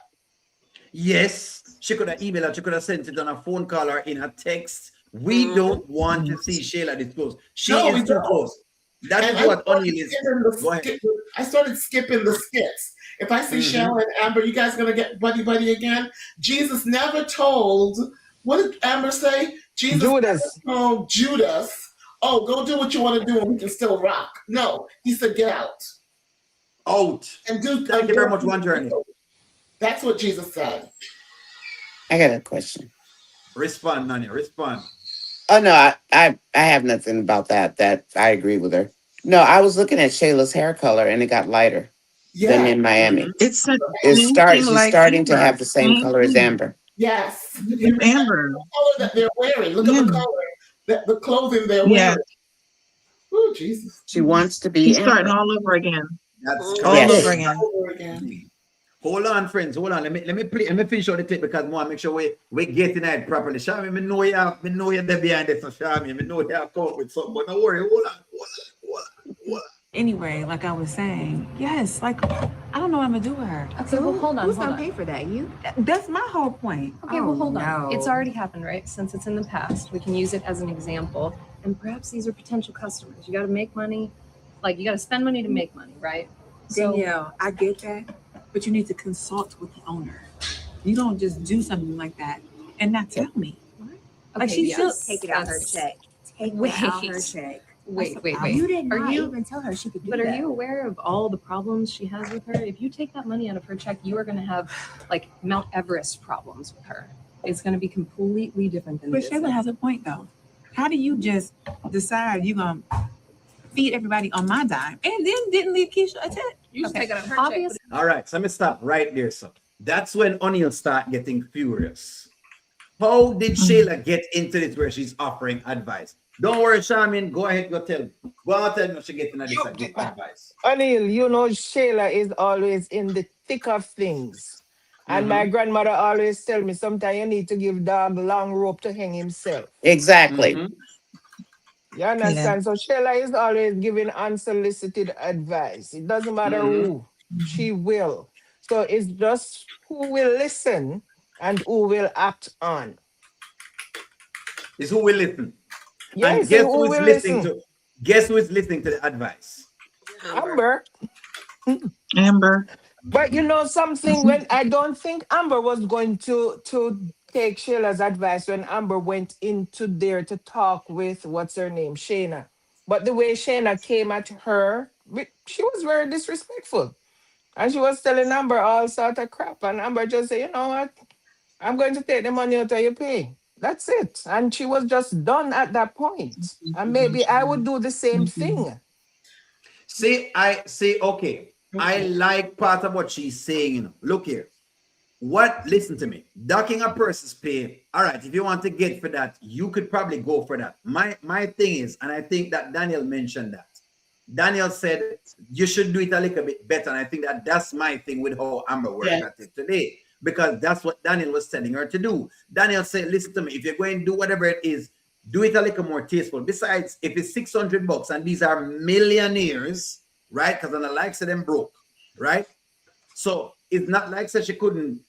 Yes, she could have emailed it. She could have sent it on a phone call or in a text. We don't want to see Shayla this close. She is too close. That is what O'Neill is. Go ahead. I started skipping the skits. If I see Shayla and Amber, you guys gonna get buddy again? Jesus never told. What did Amber say? Jesus never told Judas, "Oh, go do what you want to do, and we can still rock." No, he said, "Get out." Out. And do. Thank you very much, One Journey. That's what Jesus said. I got a question. Respond, Nani. Respond. Oh no, I have nothing about that. That I agree with her. No, I was looking at Shayla's hair color and it got lighter than in Miami. It's She's starting to have the same color as Amber. Yes, Amber. The color that they're wearing. Look at the color, the clothing they're wearing. Oh Jesus! She wants to be. She's starting all over again. That's all over again. Hold on, friends. Hold on. Let me finish all the tape because I want to make sure we getting it properly. Shami, me know you're there behind this. So Shami, me know you have come up with something. But don't worry. Hold on. Anyway, like I was saying, yes, like I don't know what I'm gonna do with her. Okay, well, hold on. Who's gonna pay for that? You? That's my whole point. Okay, well, hold on. It's already happened, right? Since it's in the past, we can use it as an example. And perhaps these are potential customers. You got to make money. Like, you got to spend money to make money, right? So, Danielle, I get that. But you need to consult with the owner. You don't just do something like that and not tell me. What? Like she should take it out her check. Take it out her check. Wait. You did not even tell her she could do that. But are you aware of all the problems she has with her? If you take that money out of her check, you are going to have like Mount Everest problems with her. It's going to be completely different than this. But Shayla has a point though. How do you just decide you're going to feed everybody on my dime and then didn't leave Keisha a tip? You just take it out of her check. All right, so let me stop right there. So that's when O'Neill start getting furious. How did Shayla get into this where she's offering advice? Don't worry, Charmin. Go ahead, go tell me. Go on, tell me what she getting this advice. O'Neill, you know Shayla is always in the thick of things. And my grandmother always tell me sometimes you need to give dog long rope to hang himself. Exactly. You understand? So Shayla is always giving unsolicited advice. It doesn't matter who, she will. So it's just who will listen and who will act on. It's who will listen. Yes, and guess who is listening to? Guess who is listening to the advice? Amber. But you know something, when I don't think Amber was going to take Shayla's advice when Amber went into there to talk with, what's her name, Shayna. But the way Shayna came at her, she was very disrespectful. And she was telling Amber all sort of crap. And Amber just said, you know what? I'm going to take the money out of your pay. That's it. And she was just done at that point. And maybe I would do the same thing. Okay. I like part of what she's saying, you know. Look here. Listen to me. Docking a person's pay. All right, if you want to get for that, you could probably go for that. My thing is, and I think that Daniel mentioned that. Daniel said you should do it a little bit better. And I think that that's my thing with how Amber worked Yeah. at it today, because that's what Daniel was telling her to do. Daniel said, listen to me, if you're going to do whatever it is, do it a little more tasteful. Besides, if it's $600 and these are millionaires, right? Because on the likes of them broke, right? So it's not like such she couldn't,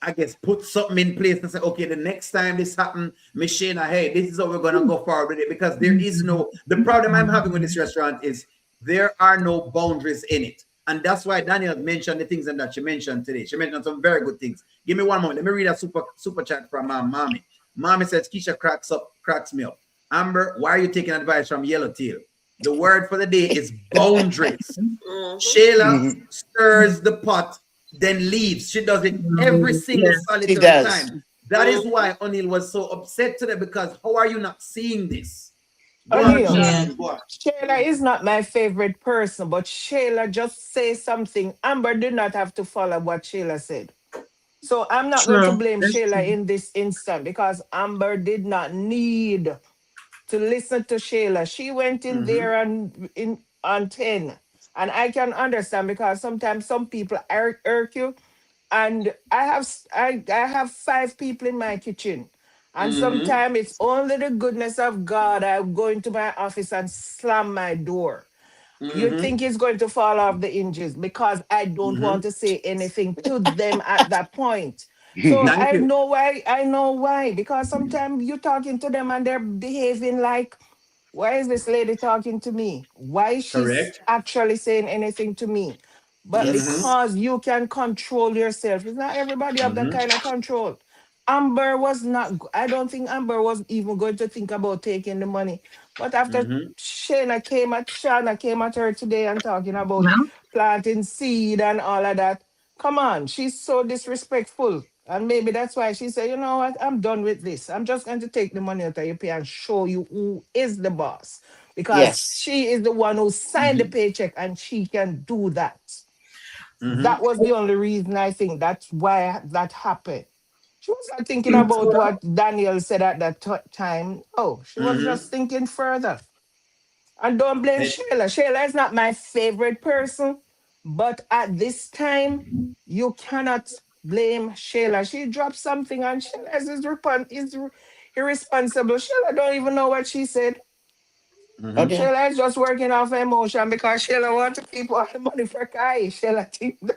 I guess, put something in place and say, okay, the next time this happens, Miss Shayna, hey, this is how we're gonna go forward with it. Because there is no, the problem I'm having with this restaurant is there are no boundaries in it. And that's why Daniel mentioned the things that she mentioned today. She mentioned some very good things. Give me one moment. Let me read a super chat from Mommy. Mommy says, Keisha cracks me up. Amber, why are you taking advice from Yellowtail? The word for the day is boundaries. Shayla stirs the pot, then leaves. She does it every single She solitary does. time. That is why O'Neill was so upset today, because how are you not seeing this? Go on, O'Neill, Charlene, go on. Shayla is not my favorite person, but Shayla just say something. Amber did not have to follow what Shayla said. So I'm not going to True. blame That's Shayla true. in this instant because Amber did not need to listen to Shayla. She went in there and in on 10. And I can understand because sometimes some people irk you. And I have 5 people in my kitchen. And sometimes it's only the goodness of God. I go into my office and slam my door. You think it's going to fall off the hinges because I don't want to say anything to them at that point. So Thank I you. know why. I know why. Because sometimes you're talking to them and they're behaving like, why is this lady talking to me? Why is she Correct. actually saying anything to me? But Yes. because you can control yourself, it's not everybody have that kind of control. Amber was not, I don't think Amber was even going to think about taking the money. But after Shana came at her today and talking about Well, planting seed and all of that. Come on, she's so disrespectful. And maybe that's why she said, you know what, I'm done with this. I'm just going to take the money out of your pay and show you who is the boss. Because Yes. she is the one who signed the paycheck and she can do that. That was the only reason I think that's why that happened. She was not thinking about what Daniel said at that time. Oh, she was just thinking further. And don't blame Shayla. Shayla is not my favorite person, but at this time, you cannot blame Shayla. She dropped something and Shayla is irresponsible. Shayla don't even know what she said. Okay. Shayla is just working off emotion because Shayla wants to keep all the money for Kai. Shayla think that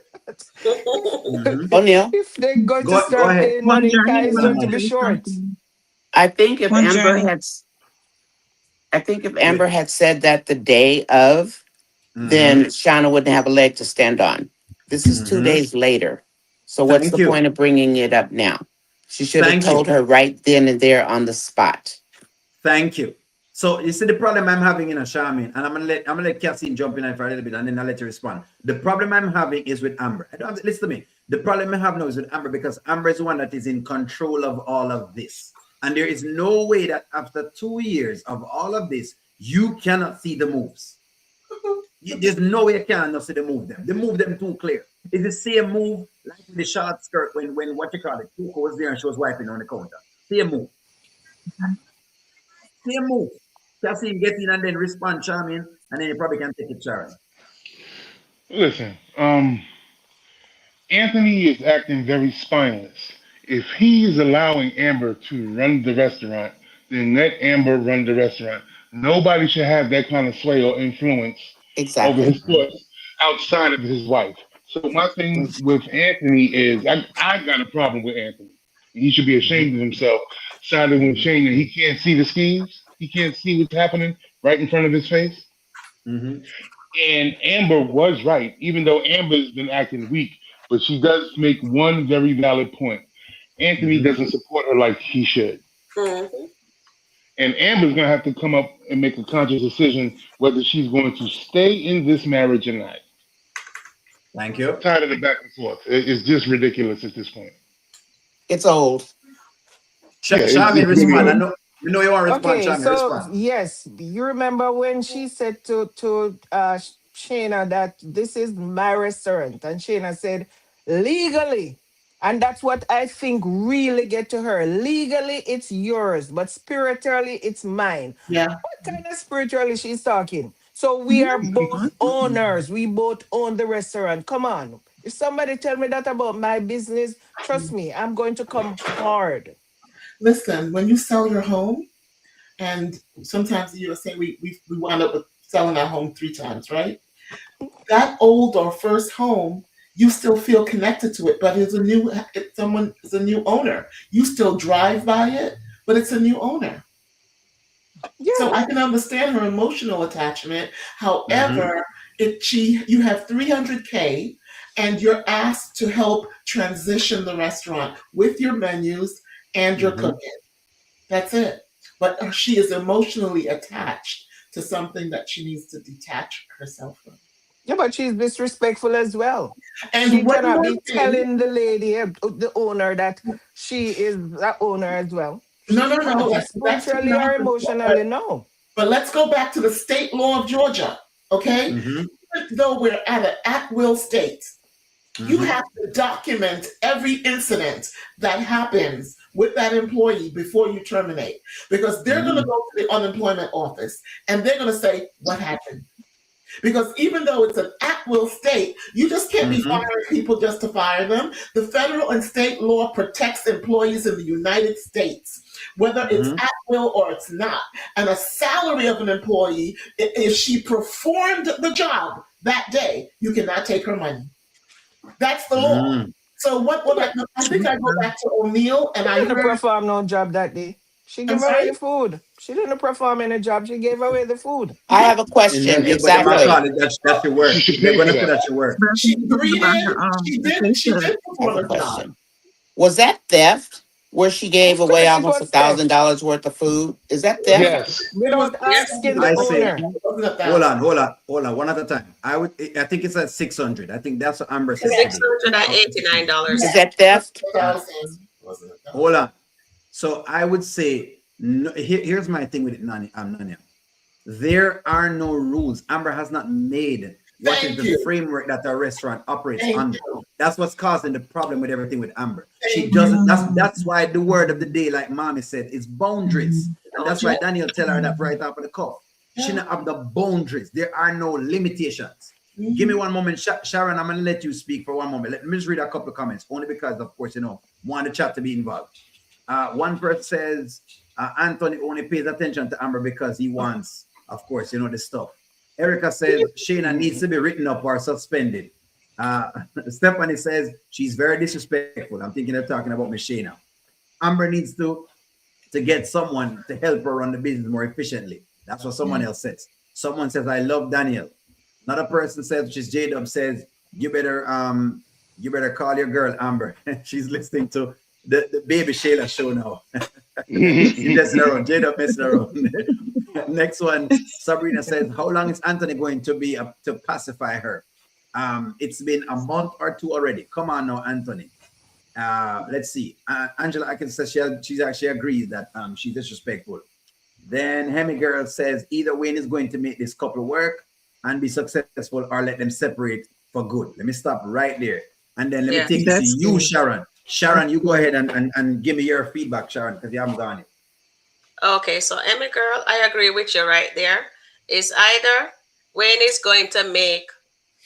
O'Neill, if they're going to Go start ahead. paying well, money, Kai Journey, is let going me to be tell you short. something. I think if One Amber Journey. had I think if Amber had said that the day of, then Shauna wouldn't have a leg to stand on. This is 2 days later. So what's Thank the you. point of bringing it up now? She should have Thank you. told her right then and there on the spot. Thank you. So you see the problem I'm having in a Charmin, and I'm gonna let Cassie jump in for a little bit, and then I'll let you respond. The problem I'm having is with Amber. I don't have, listen to me. The problem I have now is with Amber because Amber is the one that is in control of all of this, and there is no way that after 2 years of all of this, you cannot see the moves. There's no way you cannot see the move them. They move them too clear. It's the same move like with the short skirt when what you call it, Coco was there and she was wiping on the counter. Same move. Same move. Cassie get in and then respond charming, and then you probably can take it charming. Listen, Anthony is acting very spineless. If he's allowing Amber to run the restaurant, then let Amber run the restaurant. Nobody should have that kind of sway or influence over Exactly. his thoughts outside of his wife. So my thing with Anthony is I got a problem with Anthony. He should be ashamed of himself, siding with Shane that he can't see the schemes. He can't see what's happening right in front of his face. Mm-hmm. And Amber was right, even though Amber's been acting weak, but she does make one very valid point. Anthony Mm-hmm. doesn't support her like he should. Mhm. And Amber's going to have to come up and make a conscious decision whether she's going to stay in this marriage or not. Thank you. Tired of the back and forth. It's just ridiculous at this point. It's old. Yeah, Charming it's really respond. I old. know you know you want to respond, Okay, Charming so respond. yes, you remember when she said to Shayna that this is my restaurant, and Shayna said legally, and that's what I think really get to her. Legally, it's yours, but spiritually, it's mine. Yeah. What kind of spiritually she's talking? So we are both owners. We both own the restaurant. Come on. If somebody tell me that about my business, trust me, I'm going to come hard. Listen, when you sell your home, and sometimes you say we wind up with selling our home 3 times, right? That old or first home, you still feel connected to it, but someone is a new owner. You still drive by it, but it's a new owner. So Yeah. I can understand her emotional attachment. Mm-hmm. However, you have 300K and you're asked to help transition the restaurant with your menus and your Mm-hmm. cooking. That's it. But she is emotionally attached to something that she needs to detach herself from. Yeah, but she's disrespectful as well. She And one cannot more be thing. telling the lady, the owner, that she is the owner as well. No, She no, no. can't. That's Spiritually not. or emotionally, no. But let's go back to the state law of Georgia. Okay, Mm-hmm. even though we're at an at-will state, you Mm-hmm. have to document every incident that happens with that employee before you terminate, because they're going to Mm-hmm. go to the unemployment office and they're going to say, what happened? Because even though it's an at-will state, you just can't be Mm-hmm. firing people just to fire them. The federal and state law protects employees in the United States, whether it's Mm-hmm. at will or it's not. And a salary of an employee, if she performed the job that day, you cannot take her money. That's the law. Mm-hmm. So I think I go back to O'Neill and She I didn't heard, perform no job that day. She I'm gave away sorry? the food. She didn't perform any job. She gave away the food. I have a And question. then, but the man Exactly. call it that's your She work. should They're pay for gonna say that. that's your work. But She talking about greeted, she did I have perform a a job. question. Was that theft where she gave Of away course it almost a was thousand theft. dollars worth of food? Is that It was, theft? Yes. it was Without just Yes. asking under the I $1,000. say, owner. It wasn't a hold thousand. on, hold on, hold on. One at a time. I think it's at 600. I think that's what Amber said Six today. hundred and eighty-nine Is dollars. that theft? Uh, It wasn't a hold thousand. on. So I would say, no, here's my thing with it, Nanya. There are no rules. Amber has not made what is Thank the you. framework that a restaurant operates Thank under. you. That's what's causing the problem with everything with Amber. She Thank doesn't. That's why the word of the day, like Mommy said, is boundaries, and that's you. why Daniel tell her that right off of the cuff. She Yeah. not have the boundaries. There are no limitations. Mhm. Give me one moment, Sharon. I'm gonna let you speak for one moment. Let me just read a couple of comments, only because, of course, want the chat to be involved. One person says Anthony only pays attention to Amber because he wants, of course, the stuff. Erica says Shayna needs to be written up or suspended. Uh, Stephanie says she's very disrespectful. I'm thinking they're talking about Miss Shayna. Amber needs to get someone to help her run the business more efficiently. That's what someone else says. Someone says, I love Daniel. Another person says, which is J-Dub, says, you better call your girl Amber. She's listening to the baby Shayla show now. She's messing around. J-Dub messing around. Next one, Sabrina says, how long is Anthony going to be up to pacify her? It's been a month or two already. Come on now, Anthony. Let's see. Angela Atkins says she actually agrees that she's disrespectful. Then Hemi Girl says either Wayne is going to make this couple work and be successful or let them separate for good. Let me stop right there. And then let me take this to you, Sharon. Sharon, you go ahead and give me your feedback, Sharon, because you haven't gone it. Okay, so Emmy girl, I agree with you right there. It's either Wayne is going to make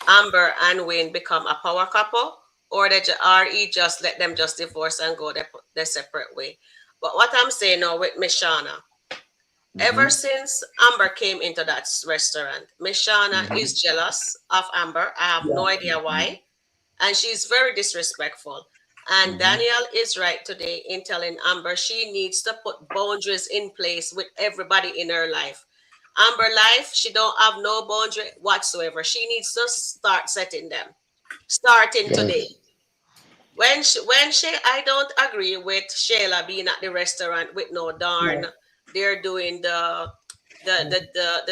Amber and Wayne become a power couple, or he just let them just divorce and go their separate way. But what I'm saying now with Miss Shauna, ever since Amber came into that restaurant, Miss Shauna is jealous of Amber. I have no idea why. And she's very disrespectful. And Danielle is right today in telling Amber she needs to put boundaries in place with everybody in her life. Amber life, she don't have no boundary whatsoever. She needs to start setting them, starting today. I don't agree with Shayla being at the restaurant with no darn. They're doing the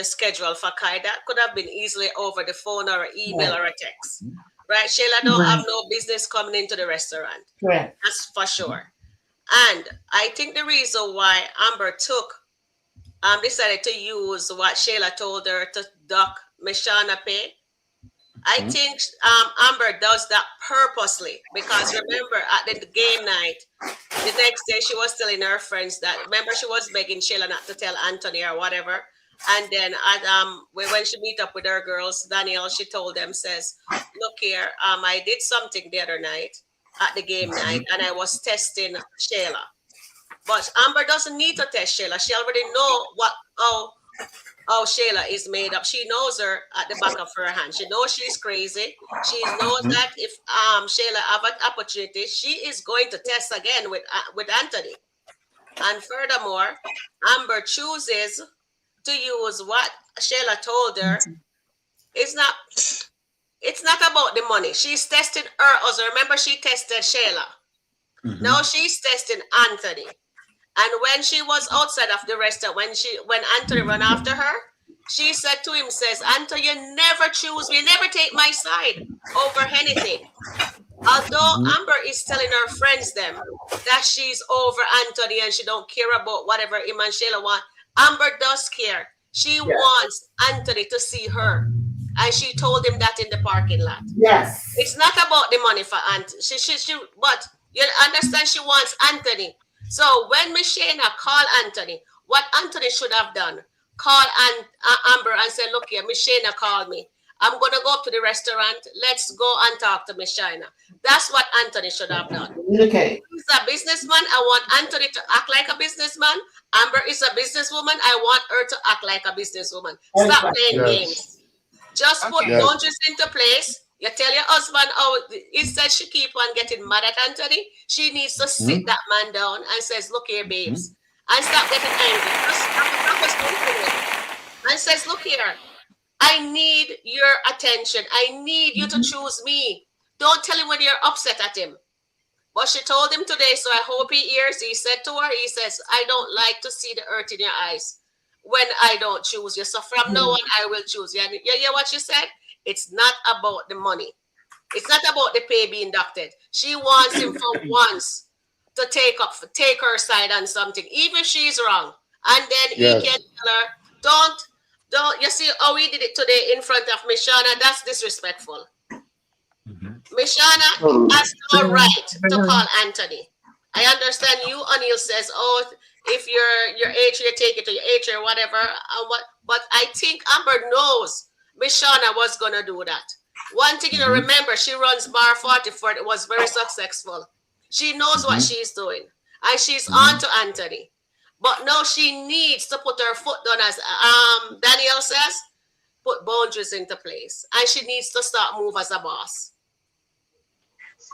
schedule for Kai. That could have been easily over the phone or an email or a text. Right? Shayla don't have no business coming into the restaurant. Correct. That's for sure. And I think the reason why Amber decided to use what Shayla told her to duck Mishana pay, I think Amber does that purposely, because remember at the game night, the next day she was telling her friends that, remember, she was begging Shayla not to tell Anthony or whatever. And then when she meet up with her girls, Danielle, she told them, says, look here, I did something the other night at the game night, and I was testing Shayla. But Amber doesn't need to test Shayla. She already know how Shayla is made up. She knows her at the back of her hand. She knows she's crazy. She knows that if Shayla have an opportunity, she is going to test again with Anthony. And furthermore, Amber chooses to use what Shayla told her. It's not about the money. She's testing her husband. Remember, she tested Shayla. Now she's testing Anthony. And when she was outside of the restaurant, when Anthony ran after her, she said to him, says, Anthony, you never choose me, you never take my side over anything. Although Amber is telling her friends them that she's over Anthony and she don't care about whatever him and Shayla want, Amber does care. She wants Anthony to see her. And she told him that in the parking lot. Yes. It's not about the money for Anthony. But you understand, she wants Anthony. So when Miss Shayna called Anthony, what Anthony should have done, call Amber and say, look here, Miss Shayna called me. I'm going to go up to the restaurant. Let's go and talk to Miss Shayna. That's what Anthony should have done. Okay. He's a businessman. I want Anthony to act like a businessman. Amber is a businesswoman. I want her to act like a businesswoman. Stop playing games. Just put boundaries into place. You tell your husband, instead she keep on getting mad at Anthony, she needs to sit that man down and says, look here, babes, and stop getting angry. And says, look here, I need your attention. I need you to choose me. Don't tell him when you're upset at him. But she told him today, so I hope he hears. He said to her, he says, I don't like to see the hurt in your eyes when I don't choose you. So from now on, I will choose you. And you hear what she said? It's not about the money. It's not about the pay being deducted. She wants him for once to take her side on something, even if she's wrong. And then he can tell her, don't, you see how he did it today in front of Miss Shauna? That's disrespectful. Miss Shauna has no right to call Anthony. I understand you, O'Neill says, if your age, you take it to your age or whatever. But I think Amber knows Miss Shauna was going to do that. One thing you remember, she runs Bar 44. It was very successful. She knows what she's doing. And she's on to Anthony. But now she needs to put her foot down, as Danielle says, put boundaries into place. And she needs to start move as a boss.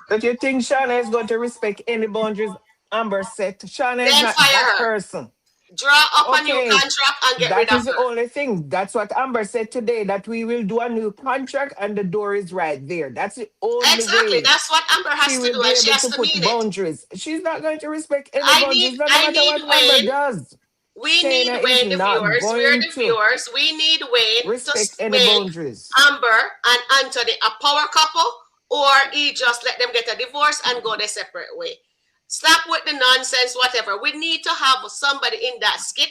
But you think Shauna is going to respect any boundaries Amber set? Shauna is not that person. Draw up a new contract and get rid of her. That is the only thing. That's what Amber said today, that we will do a new contract and the door is right there. That's the only way. Exactly. That's what Amber has to do, and she has to mean boundaries. She's not going to respect any boundaries, no matter what Amber does. We need Wayne, the viewers. We're the viewers. We need Wayne respect any boundaries. Amber and Anthony a power couple, or he just let them get a divorce and go their separate way. Stop with the nonsense, whatever. We need to have somebody in that skit,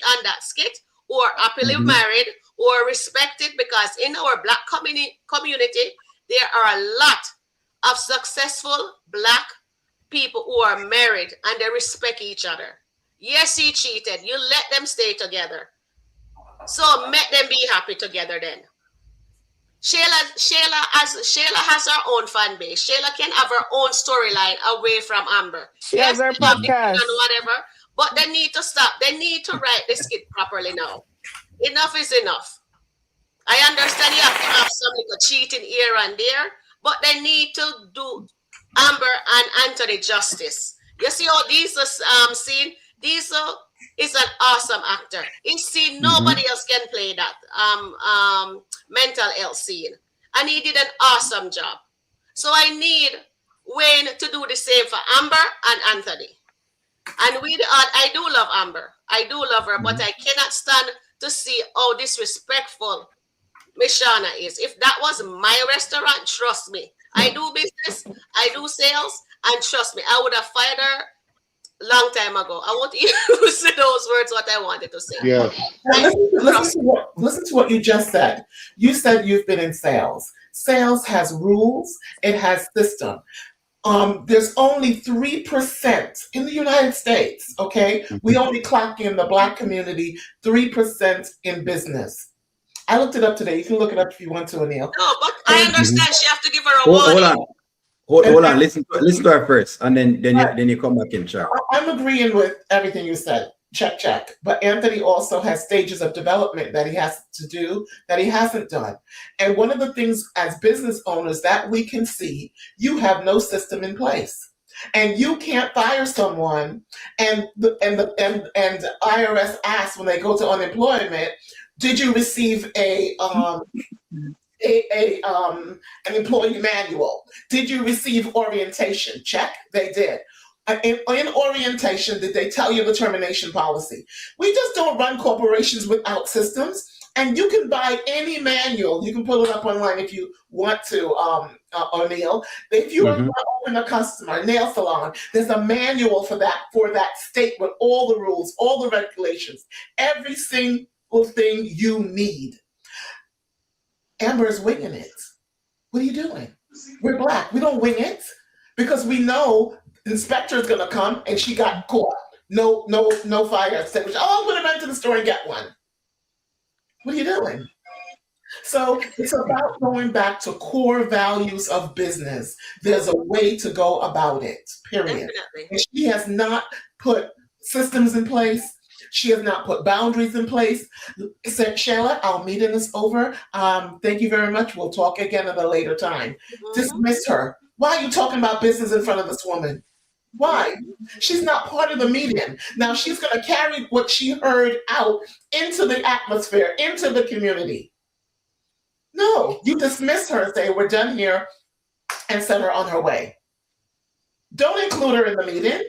or happily married, or respected, because in our Black community, there are a lot of successful Black people who are married and they respect each other. Yes, he cheated. You let them stay together. So let them be happy together then. Shayla has her own fan base. Shayla can have her own storyline away from Amber. She has her podcast and whatever, but they need to stop. They need to write the skit properly now. Enough is enough. I understand you have to have some little cheating here and there, but they need to do Amber and Anthony justice. You see how these are seen? Diesel is an awesome actor. You see, nobody else can play that mental health scene. And he did an awesome job. So I need Wayne to do the same for Amber and Anthony. And I do love Amber. I do love her, but I cannot stand to see how disrespectful Miss Shauna is. If that was my restaurant, trust me. I do business, I do sales, and trust me, I would have fired her long time ago. I won't use those words what I wanted to say. Yeah. Listen to what you just said. You said you've been in sales. Sales has rules. It has system. There's only 3% in the United States, okay? We only clock in the Black community 3% in business. I looked it up today. You can look it up if you want to, Anil. No, but I And, understand she have to give her a Hold warning. on. Hold on. and Listen to her first, and then you come back in, chat. I'm agreeing with everything you said. Check, check. But Anthony also has stages of development that he has to do that he hasn't done. And one of the things as business owners that we can see, you have no system in place. And you can't fire someone and and IRS asks when they go to unemployment, did you receive an employee manual? Did you receive orientation? Check, they did. In orientation, did they tell you the termination policy? We just don't run corporations without systems. And you can buy any manual. You can pull it up online if you want to, O'Neill. If you want to open a nail salon, there's a manual for that state with all the rules, all the regulations, every single thing you need. Amber is winging it. What are you doing? We're Black. We don't wing it because we know the inspector is going to come and she got caught. No fire extinguisher. Oh, I'm going to run to the store and get one. What are you doing? So it's about going back to core values of business. There's a way to go about it, period. Definitely. And she has not put systems in place. She has not put boundaries in place. Shayla, our meeting is over. Thank you very much. We'll talk again at a later time. Dismiss her. Why are you talking about business in front of this woman? Why? She's not part of the meeting. Now she's going to carry what she heard out into the atmosphere, into the community. No, you dismiss her and say, we're done here, and send her on her way. Don't include her in the meeting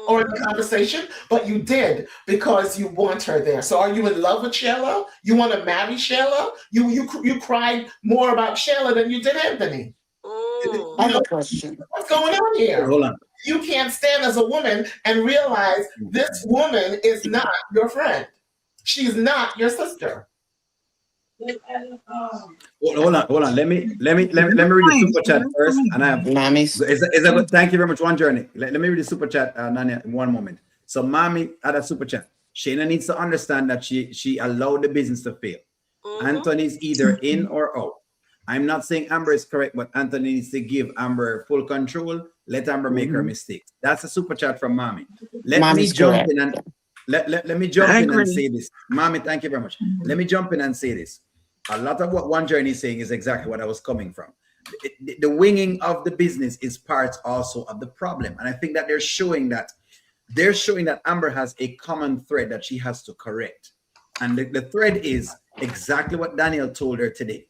or in the conversation, but you did because you want her there. So are you in love with Shayla? You want to marry Shayla? You cried more about Shayla than you did Anthony. I have a question. What's going on here? Hold on. You can't stand as a woman and realize this woman is not your friend. She's not your sister. Hold on. Let me read the super chat first, and I have. Mommy's. Thank you very much. One journey. Let me read the super chat, Nanya, in one moment. So, mommy had a super chat. Shayna needs to understand that she allowed the business to fail. Anthony's either in or out. I'm not saying Amber is correct, but Anthony needs to give Amber full control. Let Amber make her mistakes. That's a super chat from mommy. Let me jump in and say this. Mommy, thank you very much. Let me jump in and say this. A lot of what One Journey is saying is exactly what I was coming from. The winging of the business is part also of the problem. And I think that they're showing that Amber has a common thread that she has to correct. And the thread is exactly what Daniel told her today.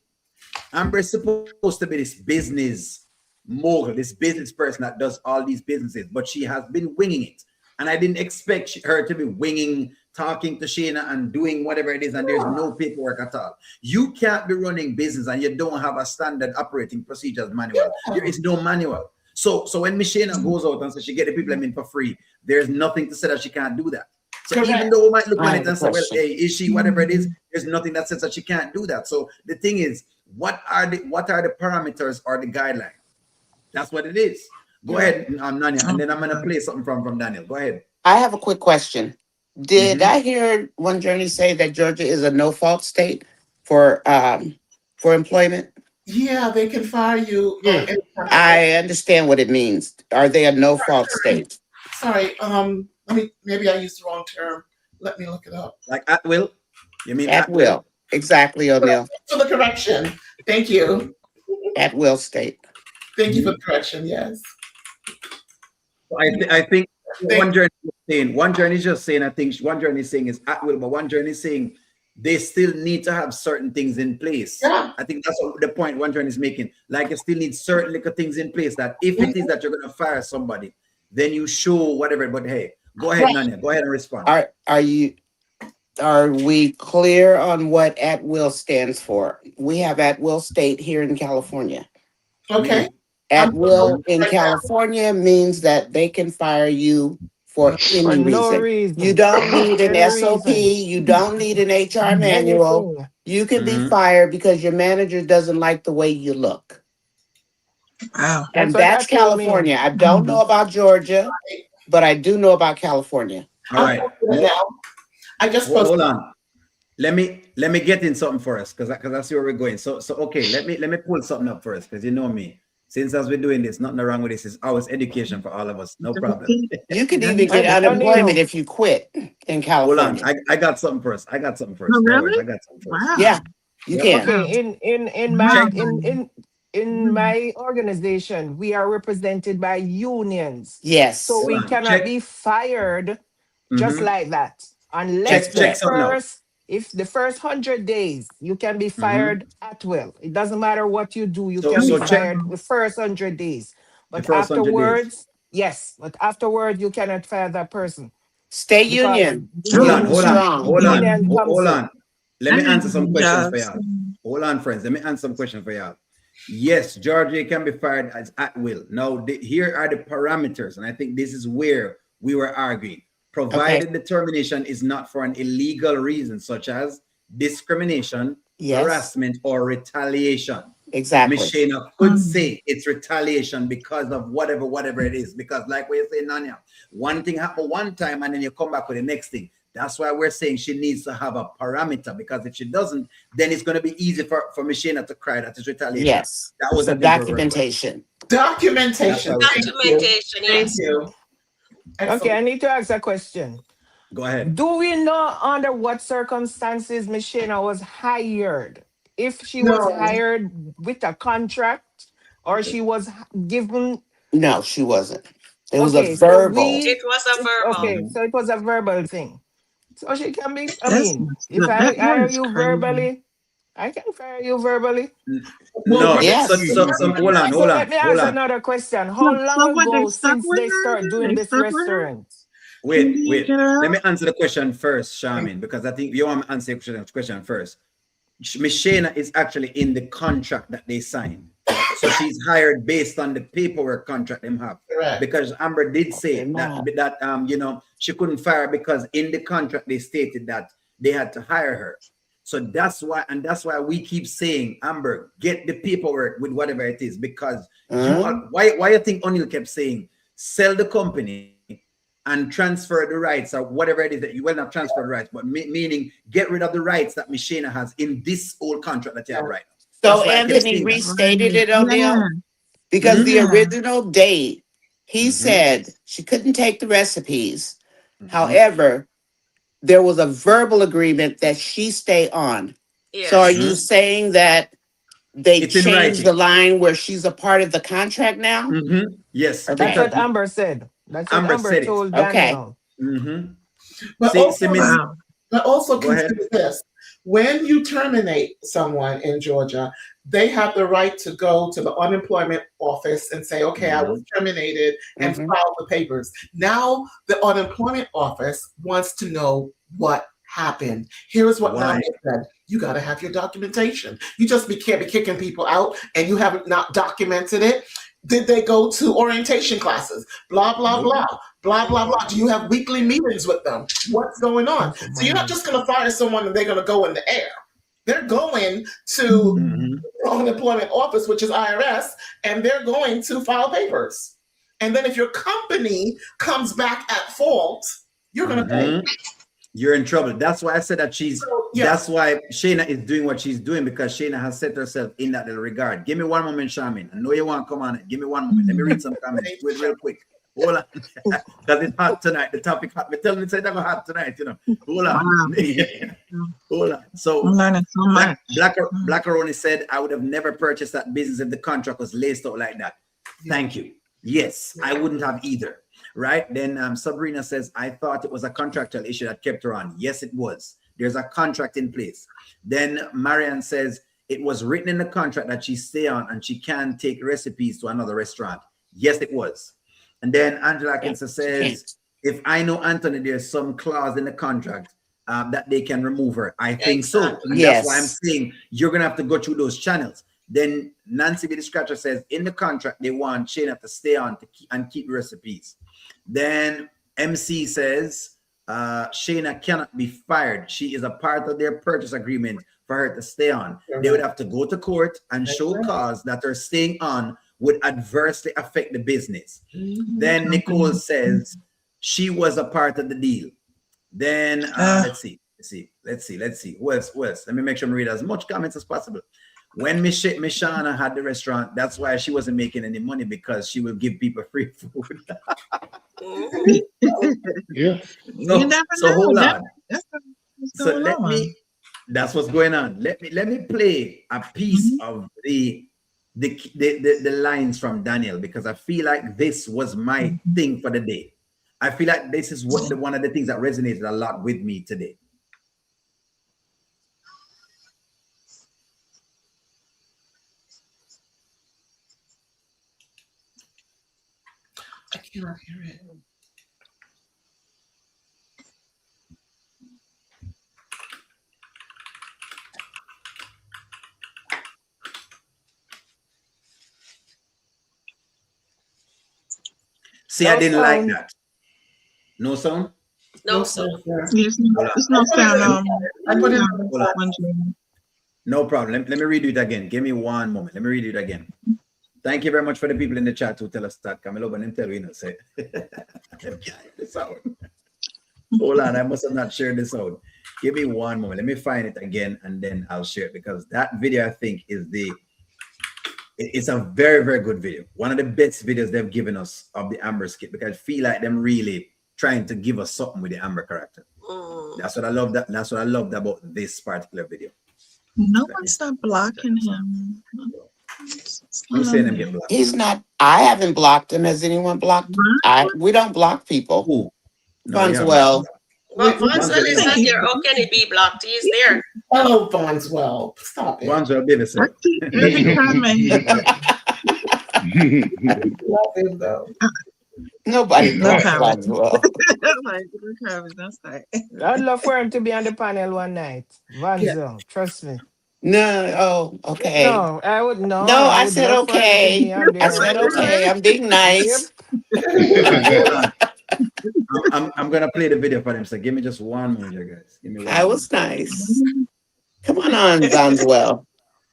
Amber is supposed to be this business mogul, this business person that does all these businesses, but she has been winging it. And I didn't expect her to be winging, talking to Shayna and doing whatever it is, and there's no paperwork at all. You can't be running business and you don't have a standard operating procedures manual. There is no manual. So when Miss Shayna goes out and says she get the people in for free, there's nothing to say that she can't do that. So even though we might look at it and say, well, hey, is she whatever it is? There's nothing that says that she can't do that. So the thing is, what are the parameters or the guidelines? That's what it is. Go ahead, Nanya, and then I'm gonna play something from Daniel. Go ahead. I have a quick question. Did I hear One Journey say that Georgia is a no-fault state for employment? Yeah, they can fire you. I understand what it means. Are they a no-fault state? Sorry, maybe I used the wrong term. Let me look it up. Like at will? You mean At will. Exactly, O'Neill. For the correction. Thank you. At will state. Thank you for the correction, yes. I think One Journey is just saying, I think One Journey is saying is at will, but One Journey is saying they still need to have certain things in place. Yeah. I think that's the point One Journey is making. Like you still need certain little things in place that if it is that you're going to fire somebody, then you show whatever. But hey, go ahead, Nanya. Go ahead and respond. Are we clear on what at will stands for? We have at will state here in California. Okay. At will in California means that they can fire you for any reason. You don't need an SOP. You don't need an HR manual. You can be fired because your manager doesn't like the way you look. Wow. And That's what that's Atrial mean. California. I don't know about Georgia, but I do know about California. All right. Now, I just posted. Hold on. Let me get in something for us because I see where we're going. So okay, let me pull something up first because you know me. Since as we're doing this, nothing wrong with this. It's always education for all of us. No problem. You could even get I unemployment knew. if you quit in Hold on. California. I got something first. I got something Oh, first. No worries. really? I got something first. Wow. Yeah, you Yep. can. Okay, in my Check. in my organization, we are represented by unions. Yes. So Hold we on. cannot Check. be fired just Mhm. like that. That's Unless the Check correct. something out. first, if the first 100 days, you can be Mhm. fired at will. It doesn't matter what you do, you can be So check fired the first 100 days. the But first 100 days. afterwards, yes, but afterwards you cannot fire that person State because union. the Hold on. Union Hold is on. union, strong. the Hold on. union comes Hold in. on. Let I me need answer some some questions for jobs. y'all. Hold on, friends. Let me answer some questions for y'all. Yes, Georgia can be fired as at will. Now, here are the parameters, and I think this is where we were arguing. Okay. Provided the termination is not for an illegal reason, such as discrimination, Yes. harassment, or retaliation. Exactly. Miss Shayna could say it's retaliation because of whatever it is. Because, like we say, Nanya, one thing happened one time, and then you come back with the next thing. That's why we're saying she needs to have a parameter, because if she doesn't, then it's going to be easy for Miss Shayna to cry that it's retaliation. Yes. That was So a different documentation. Documentation. That's Thank you. Documentation, Thank yes. you. Okay, Excellent. I need to ask a question. Go ahead. Do we know under what circumstances Miss Shayna was hired? If she was No. hired with a contract or she was given. No, she wasn't. It was a Okay, so verbal. It was a verbal. okay, so it was a verbal thing. So she can be, I That's mean, messed if up. I That hire is you crazy. verbally, I can fire you verbally. Well, No, Yes. hold on, So let me hold ask on. another question. So, How so long what? They ago stuck since with they her? start Then? doing They this stuck with her? restaurant? Wait. Get her Let out? me answer the question first, Charmin, because I think you want to answer the question first. Miss Shayna is actually in the contract that they signed. So she's hired based on the paperwork contract they have. correct. Because Amber did say Okay, that she couldn't fire because in the contract they stated that they had to hire her. So that's why we keep saying, Amber, get the paperwork with whatever it is, because you are why you think O'Neill kept saying sell the company and transfer the rights or whatever it is that you will not transfer the rights, but meaning get rid of the rights that Miss Shayna has in this old contract that you have right now. So That's why I kept Anthony saying that. restated it, Yeah. O'Neill, because the Yeah. original date, he Mhm. said she couldn't take the recipes. Mhm. However, there was a verbal agreement that she stay on. So are Yes. you saying that they It's in changed writing. the line where she's a part of the contract now? Yes, That's Okay. what because Amber said. That's what Amber Amber said it. told Okay. Daniel. But See, also, Miss, Wow. but also go ahead. consider this. When you terminate someone in Georgia, they have the right to go to the unemployment office and say, okay, I was terminated, and Mhm. file the papers. Now the unemployment office wants to know what happened. Here's what Why? Nadia said. You got to have your documentation. You just can't be kicking people out and you haven't not documented it. Did they go to orientation classes? Blah, blah, Nope. blah. Blah, blah, blah. Do you have weekly meetings with them? What's going on? So you're not just going to fire someone and they're going to go in the air. They're going to the unemployment office, which is IRS, and they're going to file papers. And then if your company comes back at fault, you're going to pay. You're in trouble. That's why I said that Yeah. that's why Shayna is doing what she's doing, because Shayna has set herself in that little regard. Give me one moment, Charmin. I know you want to come on it. Give me one moment. Let me read some comments real quick. Hold on. Because it's hot tonight. The topic hot. But tell me, it's hot tonight, Hold on. Wow. Hold on. So I'm learning so much. Blackaroni said, I would have never purchased that business if the contract was laced out like that. Thank you. Yes, I wouldn't have either. Right? Then Sabrina says, I thought it was a contractual issue that kept her on. Yes, it was. There's a contract in place. Then Marianne says, it was written in the contract that she stay on and she can take recipes to another restaurant. Yes, it was. And then Angela Atkinson says, if I know Anthony, there's some clause in the contract that they can remove her. I think so. And that's why I'm saying you're going to have to go through those channels. Then Nancy B. the Scratcher says, in the contract, they want Shayna to stay on and keep recipes. Then MC says, Shayna cannot be fired. She is a part of their purchase agreement for her to stay on. They would have to go to court and show cause that her staying on would adversely affect the business. Then Nicole says she was a part of the deal. Then let's see. Who else? Let me make sure I read as much comments as possible. When Miss Shauna had the restaurant, that's why she wasn't making any money, because she would give people free food. Yeah. You never So know. hold on. That's what's So going let on. me. That's what's going on. Let me play a piece of the lines from Daniel, because I feel like this was my thing for the day. I feel like this is what one of the things that resonated a lot with me today. I cannot hear it. See, I didn't like that. No sound? No sound. It's no sound. I put it. No problem. Let me read it again. Give me one moment. Let me read it again. Thank you very much for the people in the chat who tell us that. Camilo, and tell you, say, the sound. Hold on, I must have not shared this out. Give me one moment. Let me find it again, and then I'll share it, because that video, I think, it's a very, very good video. One of the best videos they've given us of the Amber skit, because I feel like them really trying to give us something with the Amber character. That's what I love. That's what I loved about this particular video. No one's not blocking him. I'm saying him get blocked. He's not. I haven't blocked him. Has anyone blocked? We don't block people. Who? No, Bondswell. But Bondswell is not here. How can he be blocked? He's there. Oh, Bondswell, stop it. Bondswell, baby, sir. Love him though. Nobody No blocks comment. Bondswell. I'd love for him to be on the panel one night. Bonzo, trust me. No, oh, okay. No, I would no. No, I would said love for him to okay. be on there. I said okay. I'm being nice. Hold on. I'm gonna play the video for them. So give me just one moment, you guys. Give me one I moment. was nice. Come on, Bondswell.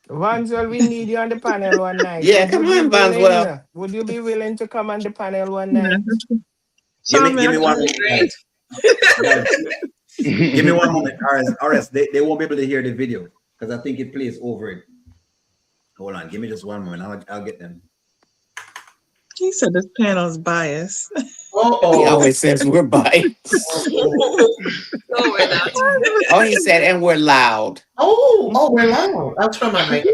Bondswell, we need you on the panel one night. Yeah, Would come you be on, Bondswell. Would you be willing to come on the panel one night? Give me one moment. Guys. Give me one moment. RS, they won't be able to hear the video because I think it plays over it. Hold on, give me just one moment. I'll get them. He said this panel's biased. He always says we're biased. No, we're not. Oh, he said, and we're loud. Oh, we're loud. I'll turn my mic.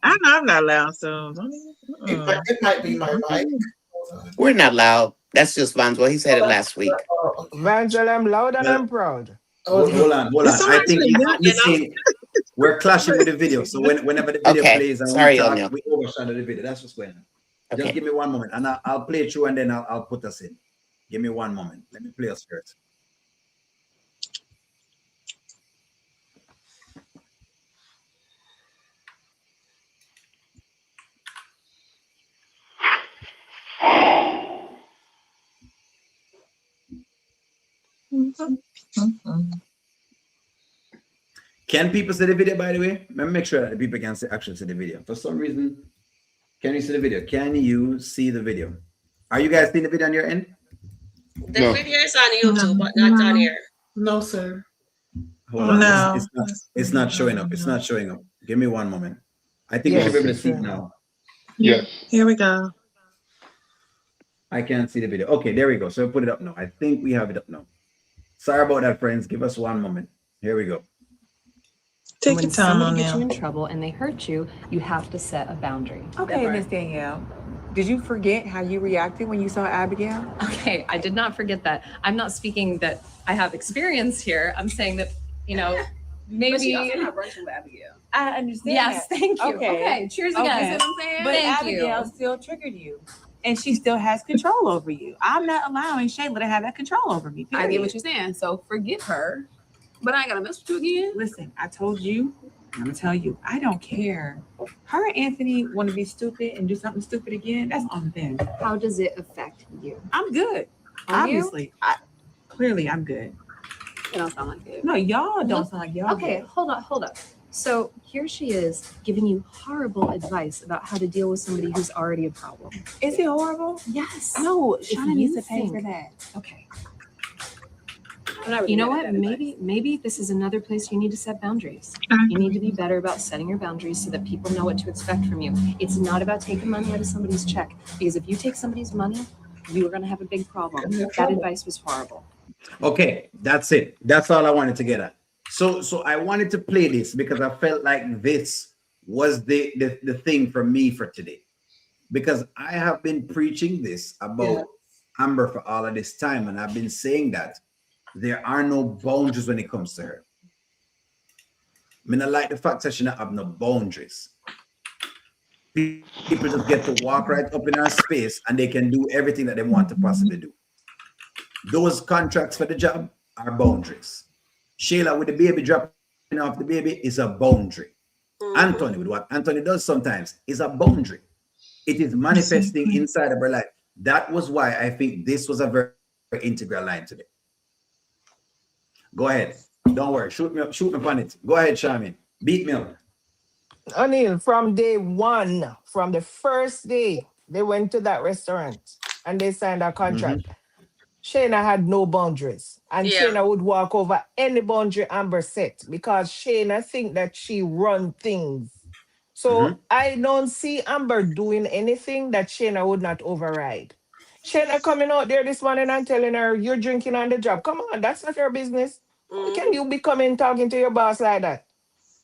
I know I'm not loud, so it might be my mic. We're not loud. That's just Bondswell. He said it last week. Bondswell, I'm loud and I'm proud. Hold on. I think he's saying we're clashing with the video. So whenever the video plays, we overshadow the video. That's what's going on. Okay. Just give me one moment, and I'll play it through, and then I'll put us in. Give me one moment. Let me play us first. Can people see the video, by the way? Let me make sure that the people can actually see the video. For some reason, can you see the video? Can you see the video? Are you guys seeing the video on your end? The video is on YouTube, but not on here. No, sir. Hold on. No. It's not showing up. It's not showing up. Give me one moment. I think we should be able to see it now. Yes. Here we go. I can't see the video. Okay, there we go. So put it up now. I think we have it up now. Sorry about that, friends. Give us one moment. Here we go. Take when your time on somebody gets now. you in trouble and they hurt you, you have to set a boundary. Okay, Miss Danielle. Did you forget how you reacted when you saw Abigail? Okay, I did not forget that. I'm not speaking that I have experience here. I'm saying that, maybe. But she also had brunch with Abigail. I understand. Yes, that. thank you. Okay, cheers again. Okay. You know what I'm saying? But Thank Abigail you. still triggered you. And she still has control over you. I'm not allowing Shayla to have that control over me. Period. I get what you're saying. So forgive her. But I ain't gonna mess with you again. Listen, I told you, I'm gonna tell you, I don't care. Her and Anthony want to be stupid and do something stupid again. That's on them. How does it affect you? I'm good. Are Obviously. Clearly I'm good. It don't sound like it. No, y'all don't sound like y'all. Okay, good. hold up. So here she is giving you horrible advice about how to deal with somebody who's already a problem. Is it horrible? Yes. No, If Shauna needs you to pay for think- that. Okay. I'm not really You know good what? at that advice. Maybe this is another place you need to set boundaries. You need to be better about setting your boundaries so that people know what to expect from you. It's not about taking money out of somebody's check, because if you take somebody's money, you are going to have a big problem. That advice was horrible. Okay, that's it. That's all I wanted to get at. So I wanted to play this because I felt like this was the thing for me for today. Because I have been preaching this about Amber for all of this time, and I've been saying that there are no boundaries when it comes to her. I mean, I like the fact that she not have no boundaries. People just get to walk right up in her space and they can do everything that they want to possibly do. Those contracts for the job are boundaries. Shayla with the baby dropping off the baby is a boundary. Anthony with what Anthony does sometimes is a boundary. It is manifesting inside of her life. That was why I think this was a very integral line today. Go ahead. Don't worry. Shoot me upon it. Go ahead, Charmin. Beat me up. O'Neill, from day one, from the first day they went to that restaurant and they signed a contract, Shayna had no boundaries. And Yeah. Shayna would walk over any boundary Amber set because Shayna think that she run things. So I don't see Amber doing anything that Shayna would not override. Shayna coming out there this morning and telling her, you're drinking on the job. Come on, that's not your business. How can you be coming talking to your boss like that?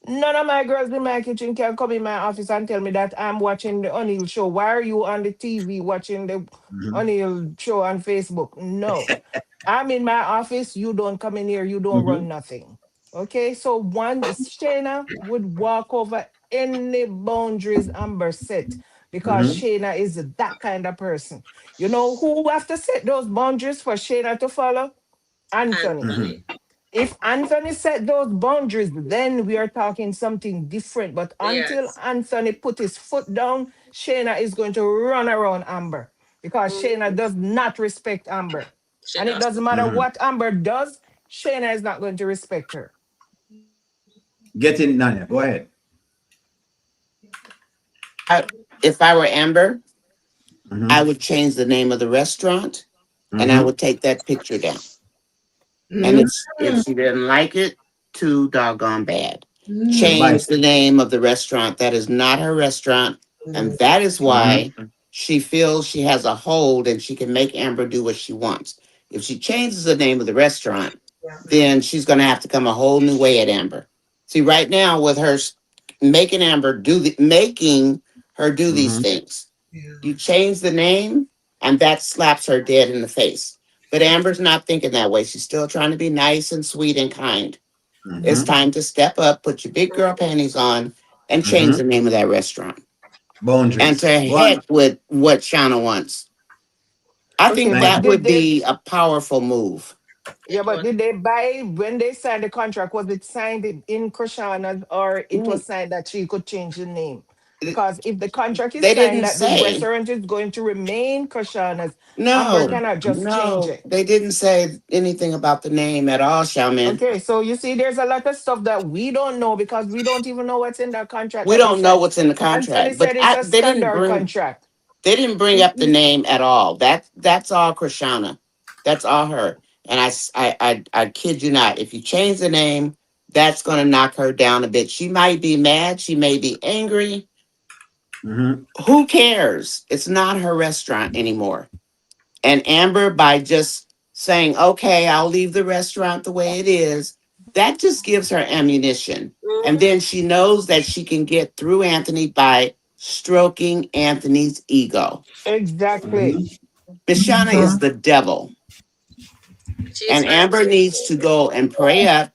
None of my girls in my kitchen can come in my office and tell me that I'm watching the O'Neill show. Why are you on the TV watching the O'Neill show on Facebook? No. I'm in my office. You don't come in here. You don't run nothing. Okay? So one, Shayna would walk over any boundaries Amber set because Shayna is that kind of person. You know who have to set those boundaries for Shayna to follow? Anthony. If Anthony set those boundaries, then we are talking something different. But until Yes. Anthony put his foot down, Shayna is going to run around Amber because Shayna does not respect Amber. She And it does. doesn't matter what Amber does, Shayna is not going to respect her. Get in, Nanya. Go ahead. If I were Amber, I would change the name of the restaurant and I would take that picture down. And if she didn't like it, too doggone bad. Change the name of the restaurant. That is not her restaurant. And that is why she feels she has a hold and she can make Amber do what she wants. If she changes the name of the restaurant, then she's going to have to come a whole new way at Amber. See, right now with her making Amber making her do these things, you change the name and that slaps her dead in the face. But Amber's not thinking that way. She's still trying to be nice and sweet and kind. It's time to step up, put your big girl panties on, and change the name of that restaurant. Boundaries. And to heck with what Shauna wants. I think that would be a powerful move. Yeah, but did they buy, when they signed the contract, was it signed in Krishana's or it was signed that she could change the name? Because if the contract is They signed didn't that the say. restaurant is going to remain Krishana's, No, Amber cannot just change it. They didn't say anything about the name at all, Shaman. Okay, so you see, there's a lot of stuff that we don't know because we don't even know what's in that contract. We that they don't know signed. what's in the Anthony contract. But said it's a they didn't standard bring contract. they didn't bring up the name at all. That's all Krishana. That's all her. And I kid you not. If you change the name, that's going to knock her down a bit. She might be mad. She may be angry. Who cares? It's not her restaurant anymore. And Amber, by just saying, okay, I'll leave the restaurant the way it is, that just gives her ammunition. And then she knows that she can get through Anthony by stroking Anthony's ego. Exactly. Bishana is the devil. And Amber needs to go and pray up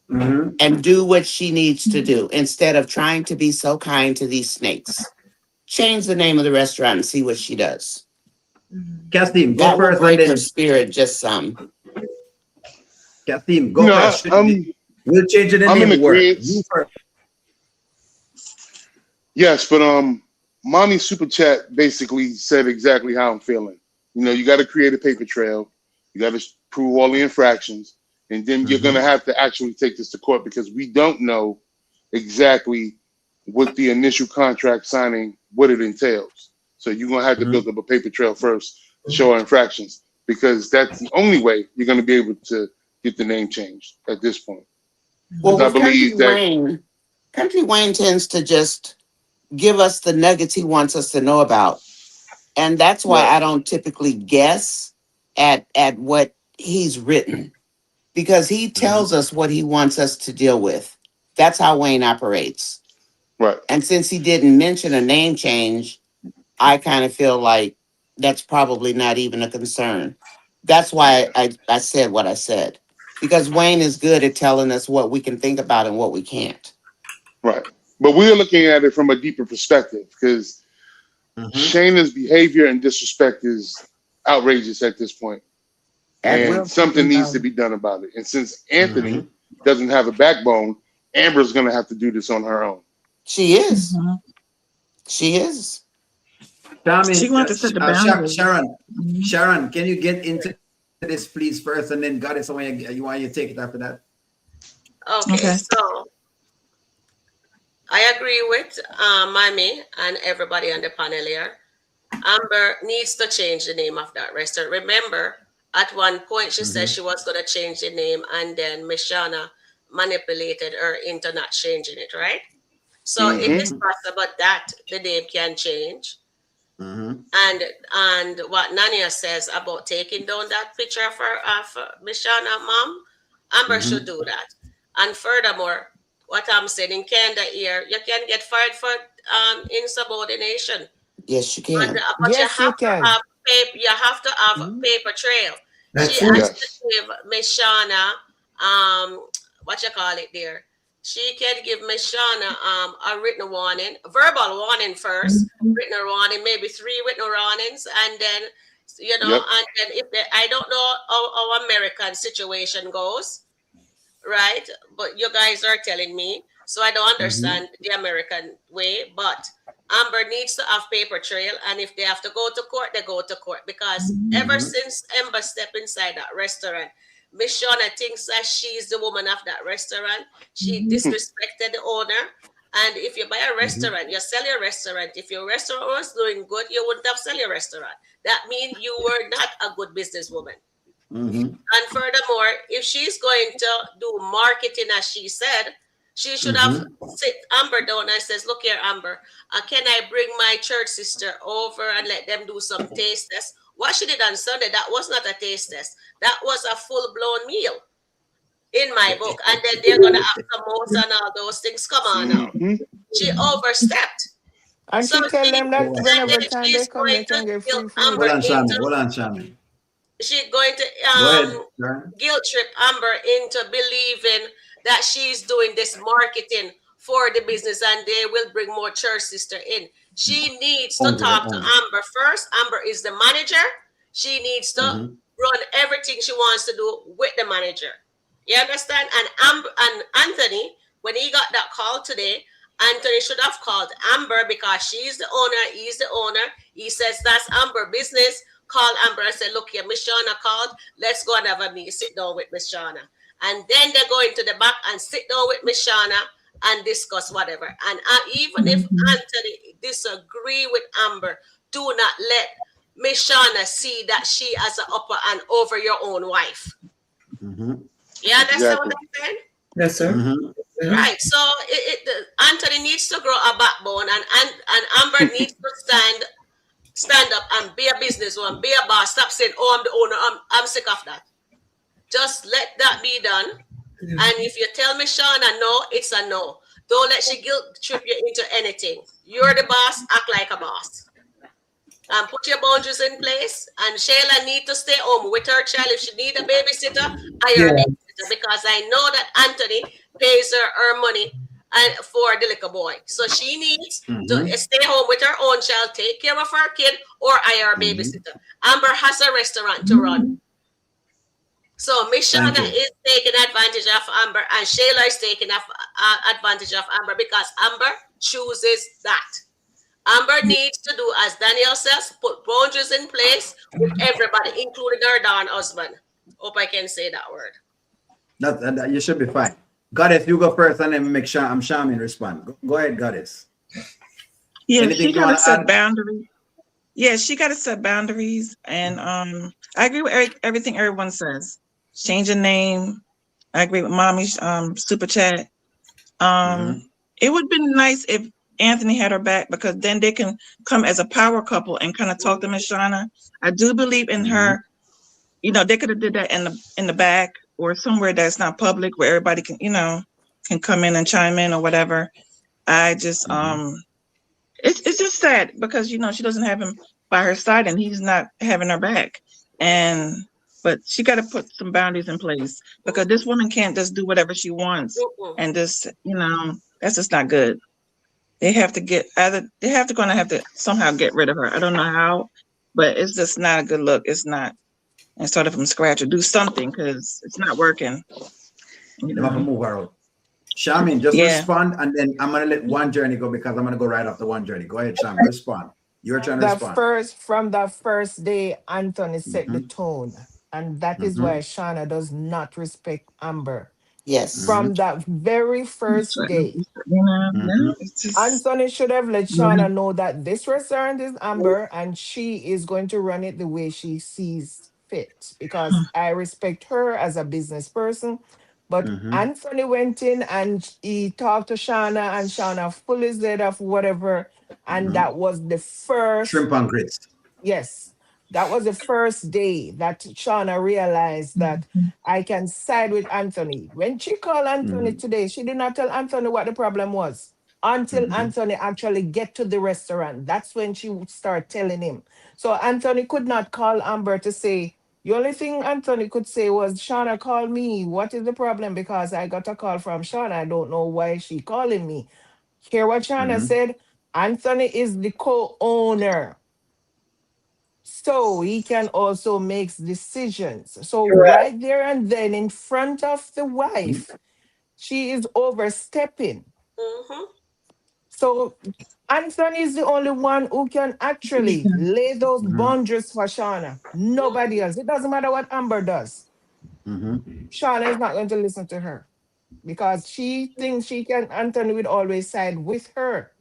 and do what she needs to do instead of trying to be so kind to these snakes. Change the name of the restaurant and see what she does. Kathleen, go That will first. break her spirit just some. Kathleen, go first. We'll change the name. I'm in agreement. Yes, but Mommy Super Chat basically said exactly how I'm feeling. You know, you got to create a paper trail. You got to prove all the infractions. And then you're going to have to actually take this to court because we don't know exactly what the initial contract signing, what it entails. So you're gonna have to build up a paper trail first to show our infractions, because that's the only way you're gonna be able to get the name changed at this point. Well, Because I with believe that Country Wayne tends to just give us the nuggets he wants us to know about. And that's why right, I don't typically guess at what he's written, because he tells us what he wants us to deal with. That's how Wayne operates. right, And since he didn't mention a name change, I kind of feel like that's probably not even a concern. That's why I said what I said. Because Wayne is good at telling us what we can think about and what we can't. right. But we're looking at it from a deeper perspective, because Shayna's behavior and disrespect is outrageous at this point, At and will something keeping needs to power. be done about it. And since Anthony doesn't have a backbone, Amber's going to have to do this on her own. She is. Mhm. She is. She Charmin, wanted to set the boundary. Mhm. Sharon, can you get into this please first, and then God is when you want you take it after that. Okay, Okay. so I agree with Mami and everybody on the panel here. Amber needs to change the name of that restaurant. Remember, at one point she said she was going to change the name, and then Mishana manipulated her into not changing it, right? So if it's possible that the name can change, and what Nania says about taking down that picture of her of Mishana mom, Amber should do that. And furthermore, what I'm saying in Canada here, you can get fired for insubordination. Yes, you And, can. but you Yes, you have to can. have paper. You have to have a paper trail. She That's it. has to Yes. give Miss Shauna, what you call it there. She can give Miss Shauna a written warning, verbal warning first, written warning, maybe 3 written warnings, and then Yep. and then if they, I don't know how our American situation goes, right? But you guys are telling me, so I don't understand the American way. But Amber needs to have paper trail, and if they have to go to court, they go to court. Because ever since Amber stepped inside that restaurant, Miss Shauna thinks that she's the woman of that restaurant. She disrespected the owner. And if you buy a restaurant, you sell your restaurant. If your restaurant was doing good, you wouldn't have sell your restaurant. That means you were not a good businesswoman. And furthermore, if she's going to do marketing as she said, she should have sit Amber down and says, "Look here, Amber, can I bring my church sister over and let them do some taste test?" What she did on Sunday, that was not a taste test. That was a full-blown meal in my book. And then they're gonna have samosa and all those things. Come on now. She overstepped. And So she tell them that and whenever then time they she's come, going they to can get guilt free Hold food. Amber on, into Charmin. Hold on, Charmin. she's going to Go ahead, Sharon. guilt trip Amber into believing that she's doing this marketing for the business and they will bring more church sister in. She needs to Only, talk to only. Amber first. Amber is the manager. She needs to run everything she wants to do with the manager. You understand? And Amber and Anthony, when he got that call today, Anthony should have called Amber because she's the owner. He's the owner. He says that's Amber business. Call Amber and say, "Look here, Miss Shauna called. Let's go and have a meeting. Sit down with Miss Shauna." And then they go into the back and sit down with Miss Shauna and discuss whatever. And even if Anthony disagree with Amber, do not let Miss Shauna see that she has an upper hand over your own wife. You understand what I'm saying? Yes, sir. Right. So Anthony needs to grow a backbone, and Amber needs to stand up and be a businesswoman, be a boss. Stop saying, "Oh, I'm the owner." I'm sick of that. Just let that be done. And if you tell me, Shauna, no, it's a no. Don't let she guilt trip you into anything. You're the boss. Act like a boss. And put your boundaries in place. And Shayla need to stay home with her child. If she need a babysitter, hire a babysitter. Because I know that Anthony pays her money and for the little boy. So she needs to stay home with her own child, take care of her kid, or hire a babysitter. Amber has a restaurant to run. So Miss Shauna is taking advantage of Amber, and Shayla is taking advantage of Amber because Amber chooses that. Amber needs to do, as Danielle says, put boundaries in place with everybody, including her darn husband. Hope I can say that word. That you should be fine. Goddess, you go first, and then make sure I'm Shamin respond. Go ahead, Goddess. Yeah, Anything she you got to want to set add? boundaries. Yeah, she got to set boundaries. And I agree with everything everyone says. Change your name. I agree with Mommy's super chat. Mm-hmm. It would be nice if Anthony had her back because then they can come as a power couple and kind of talk to Miss Shauna. I do believe in Mm-hmm. her. They could have did that in the back or somewhere that's not public where everybody can come in and chime in or whatever. I just Mm-hmm. it's just sad because she doesn't have him by her side and he's not having her back. But she got to put some boundaries in place because this woman can't just do whatever she wants and just that's just not good. They have to gonna have to somehow get rid of her. I don't know how, but it's just not a good look. It's not. And start it from scratch or do something because it's not working. They have to move her out. Shamin, just Yeah. respond, and then I'm gonna let One Journey go because I'm gonna go right after One Journey. Go ahead, Shamin, respond. You're trying to respond. From the first day, Anthony set the Mm-hmm. tone, and that is Mm-hmm. why Shauna does not respect Amber. Yes. Mm-hmm. From that very first day, Mm-hmm. It's just Anthony should have let Shauna know that this restaurant is Amber and she is going to run it the way she sees fit because I respect her as a business person. But Mm-hmm. Anthony went in and he talked to Shauna and Shauna fully said of whatever. And Mm-hmm. that was the first. Shrimp and grits. Yes, that was the first day that Shauna realized that I can side with Anthony. When she called Anthony Mm-hmm. today, she did not tell Anthony what the problem was until Mm-hmm. Anthony actually get to the restaurant. That's when she would start telling him. So Anthony could not call Amber to say, the only thing Anthony could say was, Shauna called me. What is the problem? Because I got a call from Shauna. I don't know why she calling me. Hear what Shauna Mm-hmm. said? Anthony is the co-owner. So he can also make decisions. So Correct. right there and then in front of the wife, she is overstepping. So Anthony is the only one who can actually lay those Mm-hmm. boundaries for Shauna. Nobody else. It doesn't matter what Amber does. Mm-hmm. Shauna is not going to listen to her because she thinks she can. Anthony would always side with her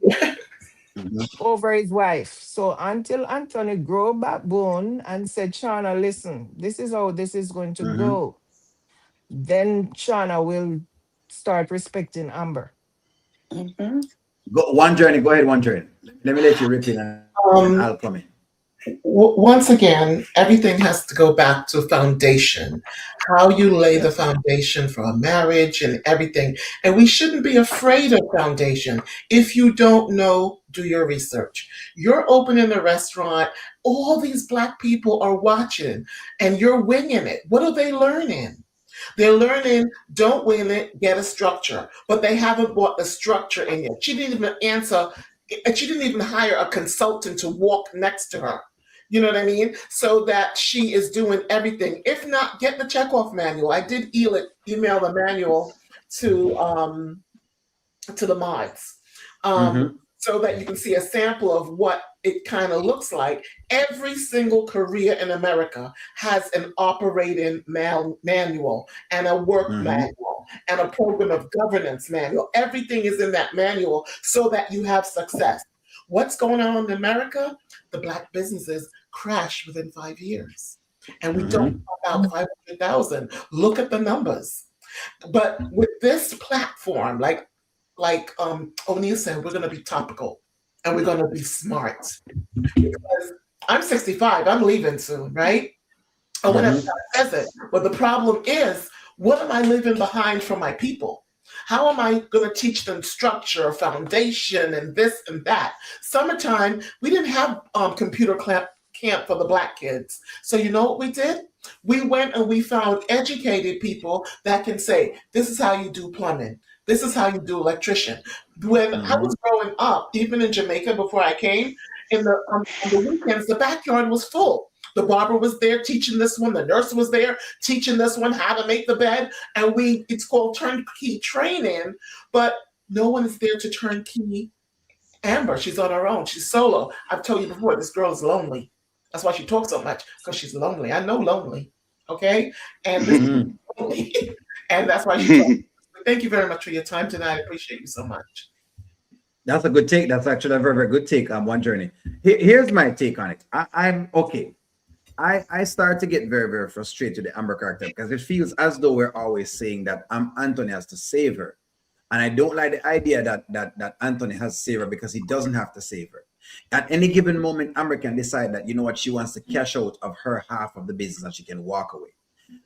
Mm-hmm. over his wife. So until Anthony grow backbone and said, Shauna, listen, this is how this is going to Mm-hmm. go, then Shauna will start respecting Amber. Mm-hmm. Go One Journey. Go ahead, One Journey. Let me let you rip in, and then I'll come in. Once again, everything has to go back to foundation, how you lay the foundation for a marriage and everything. And we shouldn't be afraid of foundation. If you don't know, do your research. You're opening a restaurant, all these Black people are watching, and you're winging it. What are they learning? They're learning, don't wing it, get a structure. But they haven't brought the structure in yet. She didn't even answer, and she didn't even hire a consultant to walk next to her. You know what I mean? So that she is doing everything. If not, get the checkoff manual. I did email the manual to the mods, Mm-hmm. so that you can see a sample of what it kind of looks like. Every single career in America has an operating manual and a work Mm-hmm. manual and a program of governance manual. Everything is in that manual so that you have success. What's going on in America? The Black businesses crash within 5 years. And we don't Mm-hmm. talk about 500,000. Look at the numbers. But with this platform, like O'Neill said, we're going to be topical and we're going to be smart. Because I'm 65, I'm leaving soon, right? Or whenever Mm-hmm. God says it. But the problem is, what am I leaving behind for my people? How am I going to teach them structure, foundation, and this and that? Summertime, we didn't have computer camp for the Black kids. So you know what we did? We went and we found educated people that can say, this is how you do plumbing. This is how you do electrician. When I Mm-hmm. was growing up, even in Jamaica before I came, on the weekends, the backyard was full. The barber was there teaching this one. The nurse was there teaching this one how to make the bed. And it's called turnkey training, but no one is there to turnkey Amber. She's on her own. She's solo. I've told you before, this girl is lonely. That's why she talks so much, because she's lonely. I know lonely. Okay? And this is Mm-hmm. lonely. And that's why she talks. Thank you very much for your time tonight. I appreciate you so much. That's a good take. That's actually a very, very good take on One Journey. Here's my take on it. I'm okay. I start to get very, very frustrated with the Amber character because it feels as though we're always saying that Anthony has to save her. And I don't like the idea that Anthony has to save her because he doesn't have to save her. At any given moment, Amber can decide that, you know what, she wants to cash out of her half of the business and she can walk away.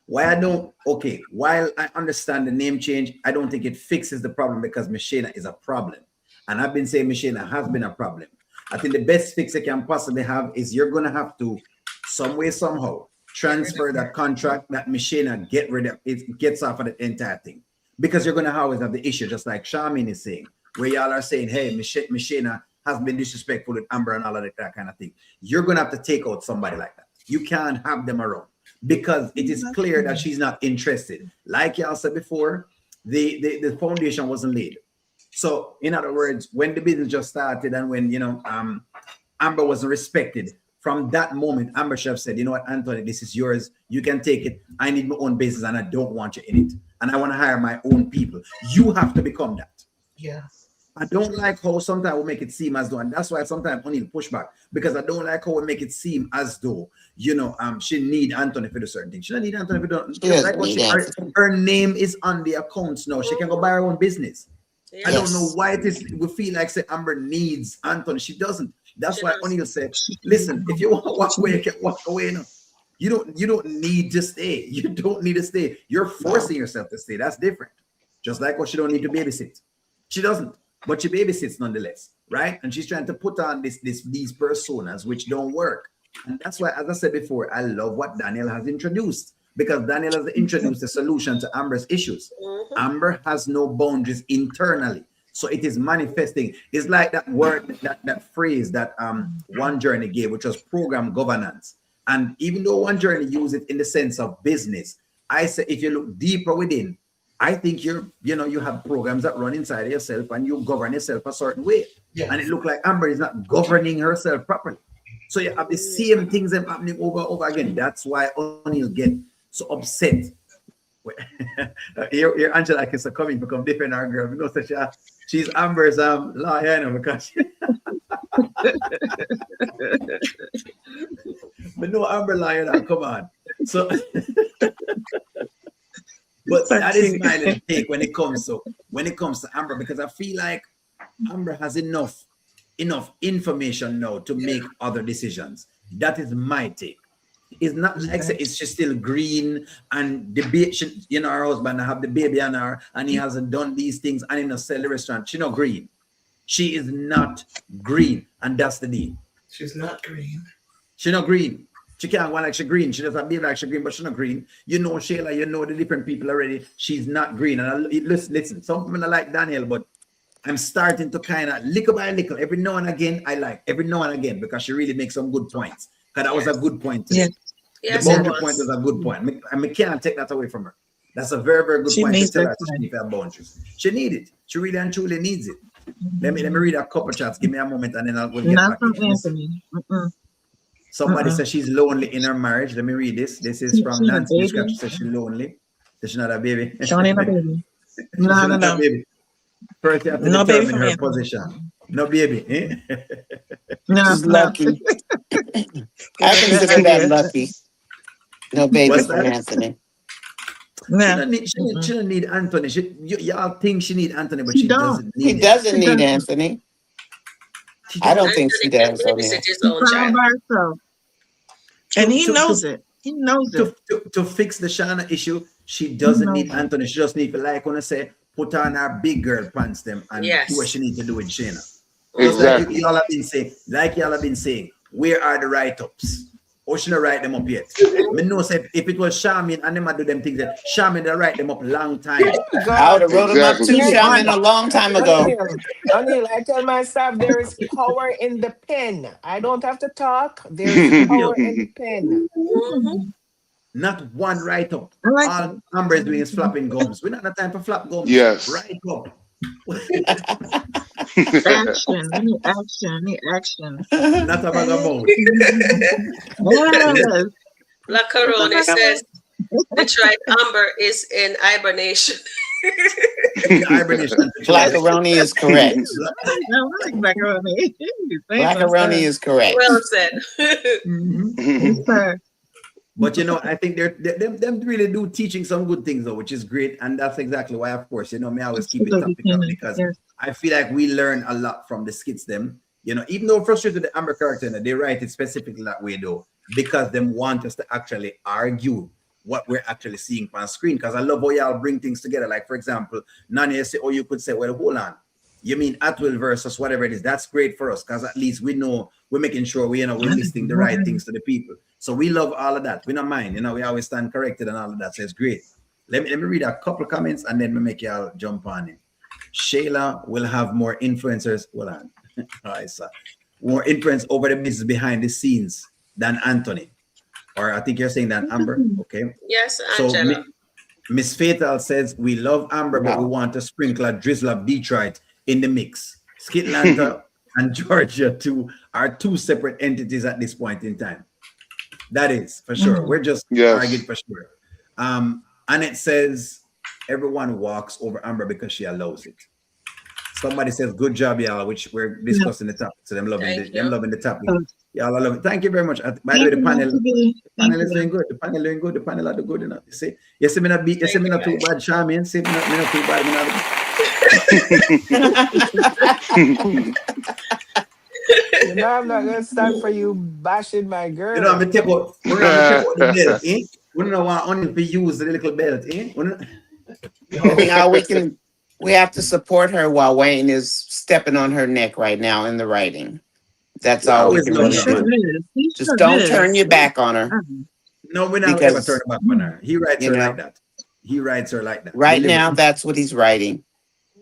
Why I don't, okay, while I understand the name change, I don't think it fixes the problem because Machina is a problem. And I've been saying Machina has been a problem. I think the best fix you can possibly have is you're going to have to, some way, somehow, transfer that contract that Machina get rid of, it gets off of the entire thing. Because you're going to always have the issue, just like Charmin is saying, where y'all are saying, hey, Machina has been disrespectful with Amber and all of that kind of thing. You're going to have to take out somebody like that. You can't have them around because it is clear that she's not interested. Like y'all said before, the foundation wasn't laid. So, in other words, when the business just started and when, Amber wasn't respected, from that moment, Amber should have said, you know what, Anthony, this is yours. You can take it. I need my own business and I don't want you in it. And I want to hire my own people. You have to become that. Yeah. I don't like how sometimes we make it seem as though, and that's why sometimes I need push back, because I don't like how we make it seem as though, she need Anthony for the certain thing. She don't need Anthony for the her name is on the accounts now. She can go buy her own business. Yes. I don't know why it is we feel like say Amber needs Anthony. She doesn't. That's why O'Neill said, listen, if you want to walk away, you can walk away now. You don't need to stay. You don't need to stay. You're forcing yourself to stay. That's different. Just like what she don't need to babysit. She doesn't, but she babysits nonetheless, right? And she's trying to put on these personas which don't work. And that's why, as I said before, I love what Daniel has introduced, because Daniel has introduced a solution to Amber's issues. Mm-hmm. Amber has no boundaries internally. So it is manifesting. It's like that word, that phrase that One Journey gave, which was program governance. And even though One Journey used it in the sense of business, I say if you look deeper within, I think you have programs that run inside of yourself and you govern yourself a certain way. Yes. And it looked like Amber is not governing herself properly. So you have the same things happening over and over again. That's why O'Neill get so upset. Here Angela is coming to become different our girl. You know, so she's Amber's lawyer, because but no Amber lawyer now, come on. So but that is my little take when it comes to Amber, because I feel like Amber has enough information now to make other decisions. That is my take. It's not like it's just still green and the baby, her husband have the baby on her and he hasn't done these things and he not sell the restaurant. She's not green. She is not green, and that's the deal. She's not green. She's not green. She can't go like she's green. She doesn't behave like she's green, but she's not green. You know Shayla, you know the different people already. She's not green. And listen, some people are like Daniel, but I'm starting to kind of little by little, every now and again, because she really makes some good points. Because that was a good point today. Yes. The boundary point was a good point. I can't take that away from her. That's a very, very good point to tell her to keep her boundaries. She needs it. She really and truly needs it. Let me read a couple chats. Give me a moment and then we'll get back. Not from Anthony. Somebody says she's lonely in her marriage. Let me read this. This is from Nancy. She says she's lonely. Does she not have a baby? She don't have a baby. No. Baby. First, you have to determine her position. No baby. Eh? No, she's lucky. I consider that lucky. No baby from Anthony. She don't need Anthony. Y'all think she need Anthony, but she doesn't need. He doesn't need Anthony. I don't think she does. And he knows it. He knows it. To fix the Shana issue, she doesn't need Anthony. She just need to, like when I say, put on her big girl pants them and do what she needs to do with Shana. Exactly. Like y'all have been saying, where are the write-ups? Or should I write them up yet? I know if it was Charmin and them do them things, that Charmin they write them up long time. I would have wrote them up too, Charmin, a long time ago. O'Neill, I tell my staff there is power in the pen. I don't have to talk. There is power in the pen. Not one write-up. All Amber is doing is flapping gums. We don't have time for flap gums. Yes. Write up. Action. Not a vagabond. Yes. La Corona says Detroit Amber is in hibernation. in hibernation to July. Blackaroni is correct. I like macaroni. Say my Blackaroni stuff. is correct. Well said. Mhm. Yes, sir. But I think them really do teaching some good things though, which is great. And that's exactly why, of course, me always keep it Absolutely, topical Kenny. because Yes. I feel like we learn a lot from the skits them. Even though frustrated the Amber character, they write it specifically that way though, because them want us to actually argue what we're actually seeing on screen. Because I love how y'all bring things together. Like for example, Nani say, or you could say, well, hold on. You mean Atwill versus whatever it is? That's great for us because at least we know we're making sure we're listing the right things to the people. So we love all of that. We don't mind. We always stand corrected and all of that. So it's great. Let me read a couple of comments and then we make y'all jump on it. Shayla will have more influencers. Hold on. All right, sir. More influence over the business behind the scenes than Anthony. Or I think you're saying that Amber. Okay. Yes, So Angela. Miss Fatal says we love Amber, but we No. want to sprinkle a drizzle of Detroit in the mix. Skitlanta and Georgia too are two separate entities at this point in time. That is for sure. We're just arguing Yes. for sure. And it says everyone walks over Amber because she allows it. Somebody says, "Good job, y'all," which we're discussing the topic. So them Thank loving the topic. Oh, Y'all I love it. Thank you very much. By the way, thank the you, panel, Mr. B. Thank is doing you. good. The panel doing good. The panel are good enough. You see me not be, you see Thank me you, not too guys. bad, Charmian. See me not too bad. I'm not gonna stand for you bashing my I'm girl. gonna take out, the belt, eh? We don't want only to use the little belt, eh? Anyhow, we have to support her while Wayne is stepping on her neck right now in the writing. That's We all we always can love He really that, sure man. do. is. He Just sure don't turn is. your back on her No, we're not ever turning because, back on her. He writes you her like know, that. He writes her like that. right Believe now it. that's what he's writing.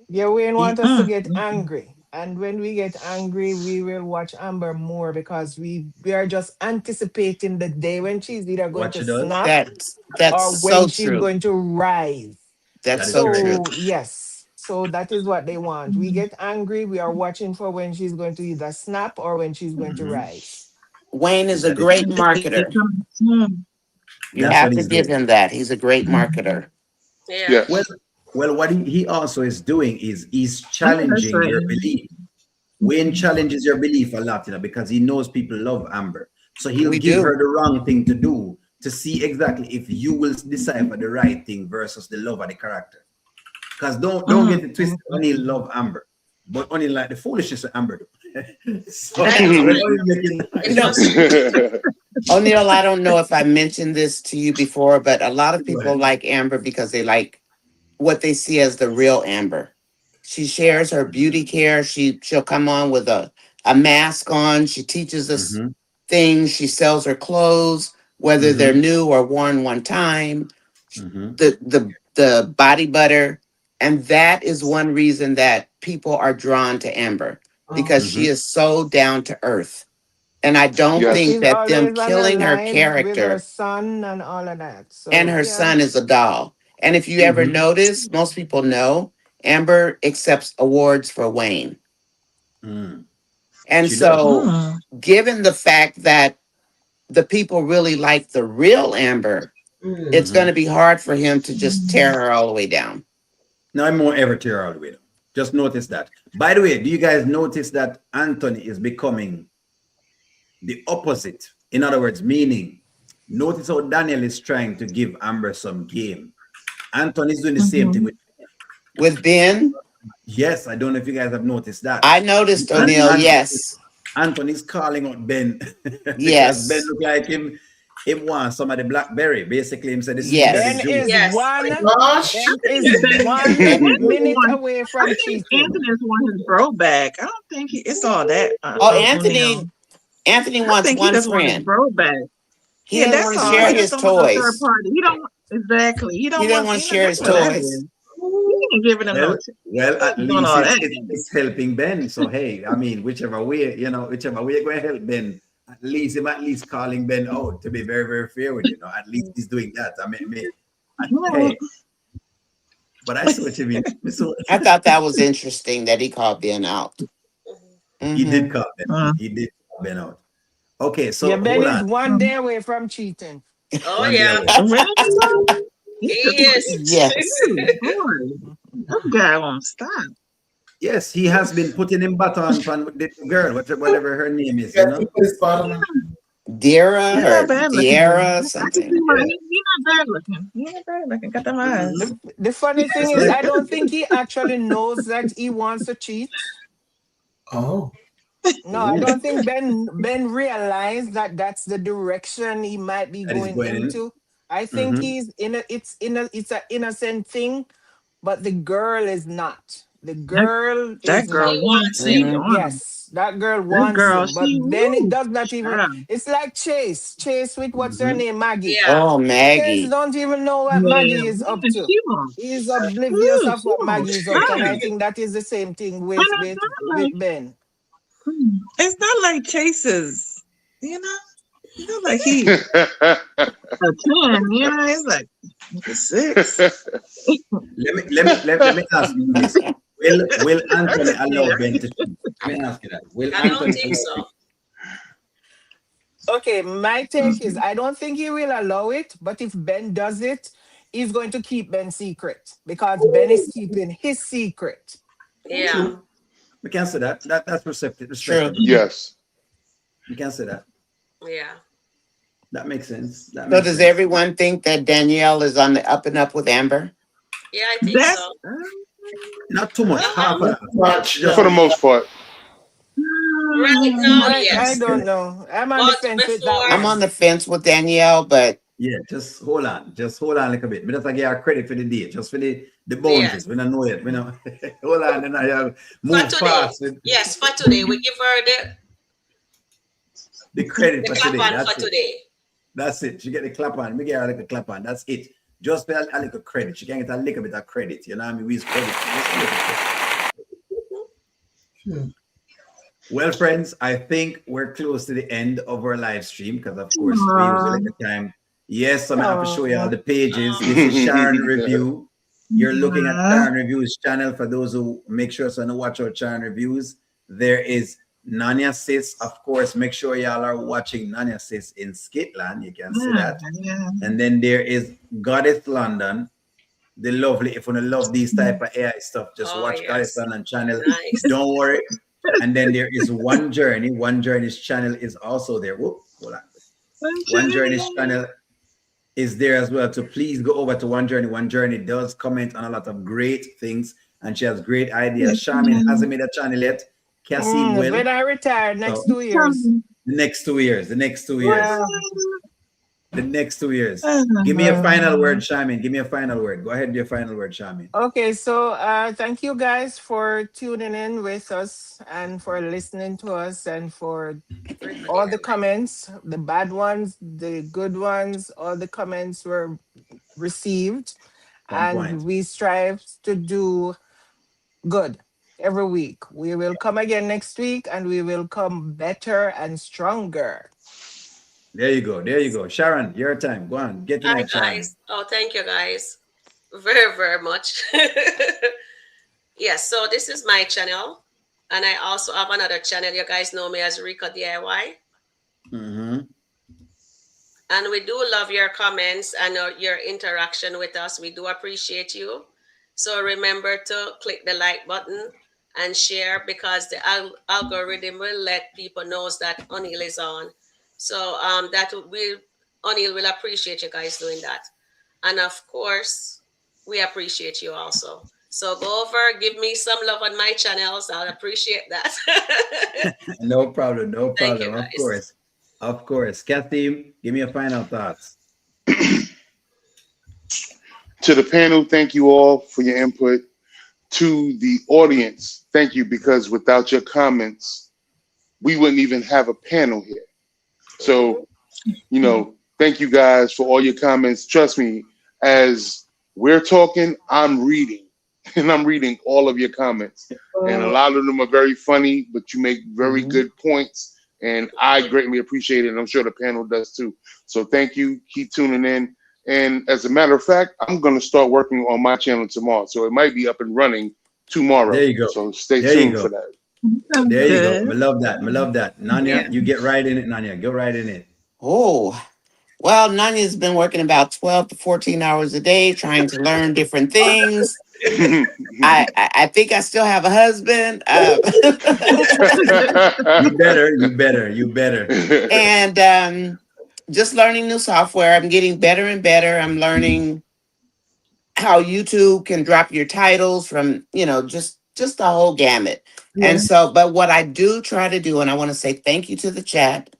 Yeah, Wayne He, want us to get angry. And when we get angry, we will watch Amber more because we are just anticipating the day when she's either going what to she does, snap That's or when so she's true. going to rise. That's that is so correct. true. So, yes. So that is what they want. We get angry, we are watching for when she's going to either snap or when she's going to Mhm. rise. Wayne is a That is great They marketer. come soon. You that's what have to he's give doing. him that. He's a great marketer. Yeah. Well, Yes. what he also is doing is he's I know that's challenging right. your belief. Wayne challenges your belief a lot, because he knows people love Amber. So he'll We give her do. the wrong thing to do to see exactly if you will decipher the right thing versus the love of the character. Because don't get it twisted. Only love Amber, but only like the foolishness of Amber. So I we're agree. only making You know, Trust me. O'Neill, I don't know if I mentioned this to you before, but a lot of Go people ahead. like Amber because they like what they see as the real Amber. She shares her beauty care. She'll come on with a mask on. She teaches us Mm-hmm. things. She sells her clothes, whether they're Mm-hmm. new or worn one time. Mm-hmm. The body butter, and that is one reason that people are drawn to Amber because Mm-hmm. she is so down to earth. And I don't And think Yes. she's that them always on her killing her live with her character son and all of that. and So, her yeah. son is a doll. And if you ever Mm-hmm. notice, most people know Amber accepts awards for Wayne. Mm. And She does. so, given the fact that the people really like the real Amber, it's going Mm-hmm. to be hard for him to just tear her all the way down. No, I'm more ever tear all the way down. Just notice that. By the way, do you guys notice that Anthony is becoming the opposite? In other words, meaning, notice how Daniel is trying to give Amber some game. Anthony is doing the same thing with. With Ben, Yes, I don't know if you guys have noticed that. I noticed, O'Neill, yes. Anthony's calling out Ben because Ben Yes. look like him wants some of the blackberry. Basically, him said this is because Ben it's Yes. juice. is Yes. one. Gosh. Ben is Ben, one Anthony minute wants, away I from think cheating. Anthony wants his bro back. I don't think it's all that, Oh, O'Neill. Anthony I wants think he one just wants his friend. bro back. He Yeah, doesn't that's want to all. He share just his don't want a third toys. party. He don't exactly. He He don't doesn't want. want to share That's his what that toys. is. He ain't giving him no. Well, He at ain't doing least all it's, that. it's, it's helping Ben. So hey, I mean, whichever way, whichever way you're going to help Ben, at least calling Ben out to be very, very fair with at least he's doing that. I mean, Yeah. hey, but I see what you mean. So I thought that was interesting that he called Ben out. he did Hmm. call Ben. Uh, He did call Ben out. Okay, Yeah, so Ben hold on. is one day away from cheating. Oh One day yeah. away. really? He He's a is. Yes. boy. That guy won't stop. Yes, he has been putting him baton on the girl, whatever her name is, you Yes, he know. put his bottom on. He's Dira not or bad looking though. Diara I can see something. why Yeah. he's not bad looking. He's not bad looking. Got them eyes. The funny thing It's is, like I don't think he actually knows that he wants to cheat. Oh, No, I ooh, don't think Ben realized that that's the direction he might be that is going going in. into. I think Mm-hmm. he's in a it's an innocent thing, but the girl is not. The That, girl that is girl He not. wants wants him. it. Hmm. Want him. Yes, that girl This wants girl, him, but she Ben it woo. does not even. Child. It's like Chase. Chase with what's her Mm-hmm. name, Maggie. Yeah. Oh, Chase Maggie. don't even know what Yeah, Maggie is up man, to. she wants. He's oblivious Ooh, of she what wants Maggie is up to, and I fire. think that is the same thing And with Ben. it's not like Chase's, you know? It's not like he's a 10, you know? It's like a 6. Let me ask you this. Will Anthony allow Yeah. Ben to cheat? Let me ask you that. Will I don't Anthony think allow so. Ben? Okay, my take is I don't think he will allow it, but if Ben does it, he's going to keep Ben's secret because Ben is keeping his secret. Yeah. true. We can say that. That's True. respectable. Yes. We can say that. Yeah. That makes sense. That So makes does sense. everyone think that Danielle is on the up and up with Amber? Yeah, I think That's so. Not too much. Half of Uh-huh. that. Much Just For the though. most part. Right now, I yes. don't know. I'm on the But fence with that I'm before, on one. the fence with Danielle, but yeah. Just hold on. Just hold on a little bit. Me just give her credit for the date. Just for the yes. boundaries. We don't know it. We know. Hold on. And I For move today. fast with Yes, for today. We give her the credit the for clap today. on for That's it. today. That's it. She get the clap on. Me get her like a clap on. That's it. Just a little credit. She can get a little bit of credit. You know what I mean? We use credit. Just a little credit. Hmm. Well, friends, I think we're close to the end of our live stream because, of course, we use a little time. Yes, I'm going to have to show you all Oh, the pages. This is Sharon Yeah. Review. You're looking at Sharon Review's channel. For those who make sure to watch our Sharon Reviews, there is Nanya Sis. Of course, make sure y'all are watching Nanya Sis in Skitland. You can see that. yeah. And then there is Goddess London, the lovely. If you want to love these type of AI stuff, just Oh, watch Goddess yes. London channel. Nice. Don't worry. And then there is One Journey. One Journey's channel is also there. Whoop, hold on. One Journey's channel is there as well. So please go over to One Journey. One Journey does comment on a lot of great things, and she has great ideas. Charmin hasn't made a channel yet. Cassim will. when I retire next So 2 years. the next 2 years, the next 2 years, Yeah. the next 2 years. Give me a final word, Charmin. Give me a final word. Go ahead with your final word, Charmin. Okay, so thank you guys for tuning in with us and for listening to us and for all the comments, the bad ones, the good ones, all the comments were received. On And point. we strive to do good every week. We will come again next week and we will come better and stronger. There you go. There you go. Sharon, your time. Go on. Get Hi, tonight, Sharon. guys. Oh, thank you, guys. Very, very much. Yes, so this is my channel. And I also have another channel. You guys know me as Rico DIY. Mm-hmm. And we do love your comments and your interaction with us. We do appreciate you. So remember to click the like button and share because the algorithm will let people know that O'Neill is on. So that will O'Neill will appreciate you guys doing that. And of course, we appreciate you also. So go over, give me some love on my channels. I'll appreciate that. No problem. No Thank you, problem. Of guys. course. Of course. Kathy, give me your final thoughts. To the panel, thank you all for your input. To the audience, thank you, because without your comments, we wouldn't even have a panel here. So, thank you guys for all your comments. Trust me, as we're talking, I'm reading, and I'm reading all of your comments. And a lot of them are very funny, but you make very good points, and I greatly appreciate it, and I'm sure the panel does too. So thank you. Keep tuning in. And as a matter of fact, I'm going to start working on my channel tomorrow. So it might be up and running tomorrow. There you go. So stay There you tuned go. for that. There you go. I love that. I love that. Nanya, Yeah. you get right in it, Nanya. Go right in it. oh, well, Nanya's been working about 12 to 14 hours a day trying to learn different things. I think I still have a husband. You better, you better, you better. And just learning new software. I'm getting better and better. I'm learning how YouTube can drop your titles from, just the whole gamut. Yeah. And so, but what I do try to do, and I want to say thank you to the chat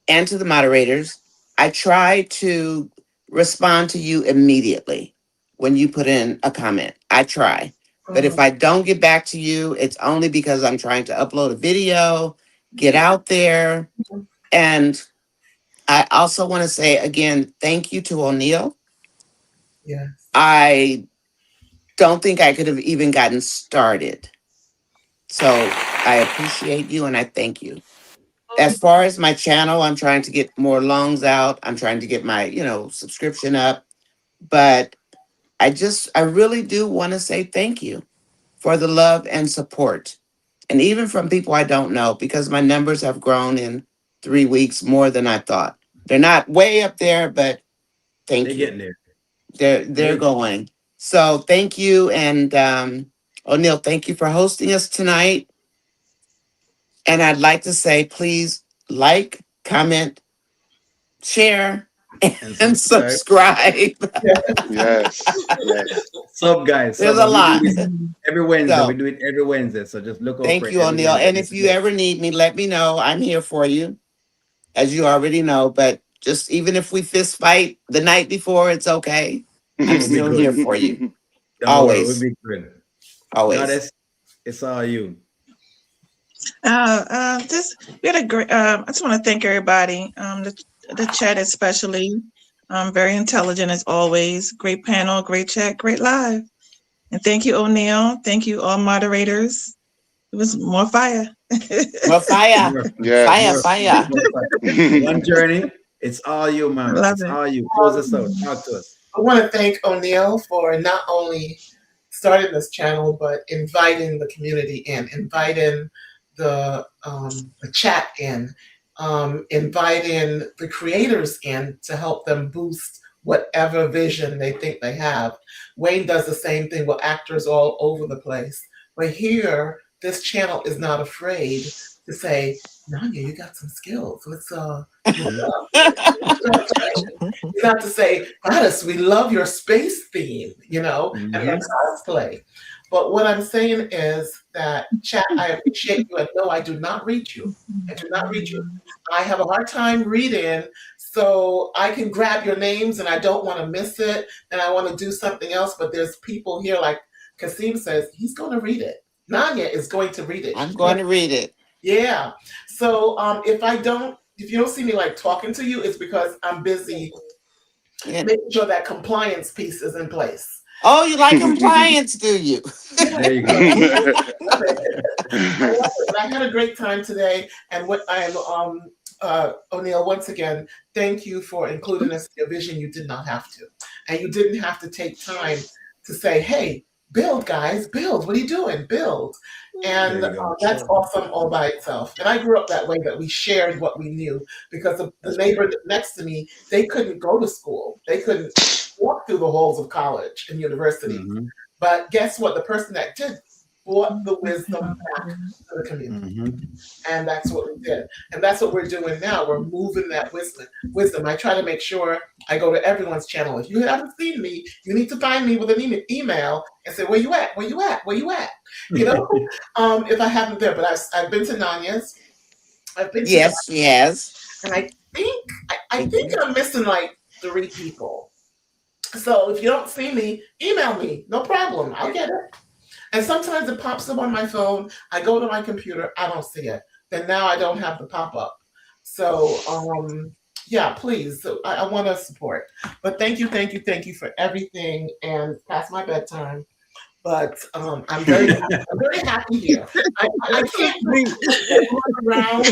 and to the moderators, I try to respond to you immediately when you put in a comment. I try. But if I don't get back to you, it's only because I'm trying to upload a video, get out there. And I also want to say again, thank you to O'Neill. Yeah. I don't think I could have even gotten started. So I appreciate you and I thank you. As far as my channel, I'm trying to get more lungs out. I'm trying to get my, subscription up. But I really do want to say thank you for the love and support. And even from people I don't know, because my numbers have grown in 3 weeks more than I thought. They're not way up there, but They're thank you. getting there. They're going. So thank you. And O'Neill, thank you for hosting us tonight. And I'd like to say, please like, comment, share, And and subscribe. subscribe. Yes, yes. Sub guys, There's sub a guys. We do lot. this every Wednesday. We So do it every Wednesday. So just look out for thank it you, every O'Neill. Wednesday. And if This is you it. ever need me, let me know. I'm here for you, as you already know. But just even if we fist fight the night before, it's okay. I'm We'll be still good. here for you. Don't worry, we'll Always. be good. Always. Goddess, it's all you. This we had a great. I just want to thank everybody. The chat especially. Very intelligent as always. Great panel, great chat, great live. And thank you, O'Neill. Thank you, all moderators. It was more fire. More fire. More, Fire, more, Yes. fire. more fun. One journey. It's all you, man. Love It's it. all you. Close us out. Talk to us. I want to thank O'Neill for not only starting this channel, but inviting the community in, inviting the chat in, inviting the creators in to help them boost whatever vision they think they have. Wayne does the same thing with actors all over the place. But here, this channel is not afraid to say, Nanya, you got some skills. Let's Mhm. you have to say, Gladys, we love your space theme, and your Mhm. cosplay. But what I'm saying is that, chat, I appreciate you, and no, I do not read you. I do not read you. I have a hard time reading, so I can grab your names and I don't want to miss it, and I want to do something else, but there's people here, like Kasim says, he's going to read it. Nanya is going to read it. I'm going to read it. Yeah. So if you don't see me like talking to you, it's because I'm busy Yeah. making sure that compliance piece is in place. Oh, you like compliance, do you? There you go. I had a great time today, and what I'm O'Neill, once again, thank you for including us in your vision. You did not have to, and you didn't have to take time to say, "Hey, build, guys, build. What are you doing? Build." And There you go. that's awesome all by itself. And I grew up that way, that we shared what we knew, because the neighbor next to me, they couldn't go to school. They couldn't walk through the halls of college and university. Mhm. But guess what? The person that did brought the wisdom back to the community. Mhm. And that's what we did. And that's what we're doing now. We're moving that wisdom. I try to make sure I go to everyone's channel. If you haven't seen me, you need to find me with an email and say, where you at? Where you at? Where you at? If I haven't there. But I've been to Nanya's. I've been to Yes, yes. and I think I'm missing like 3 people. So if you don't see me, email me. No problem. I'll get it. And sometimes it pops up on my phone. I go to my computer. I don't see it. Then now I don't have the pop up. So yeah, please. So I want to support. But thank you for everything. And past my bedtime. But I'm very happy here. I can't run around.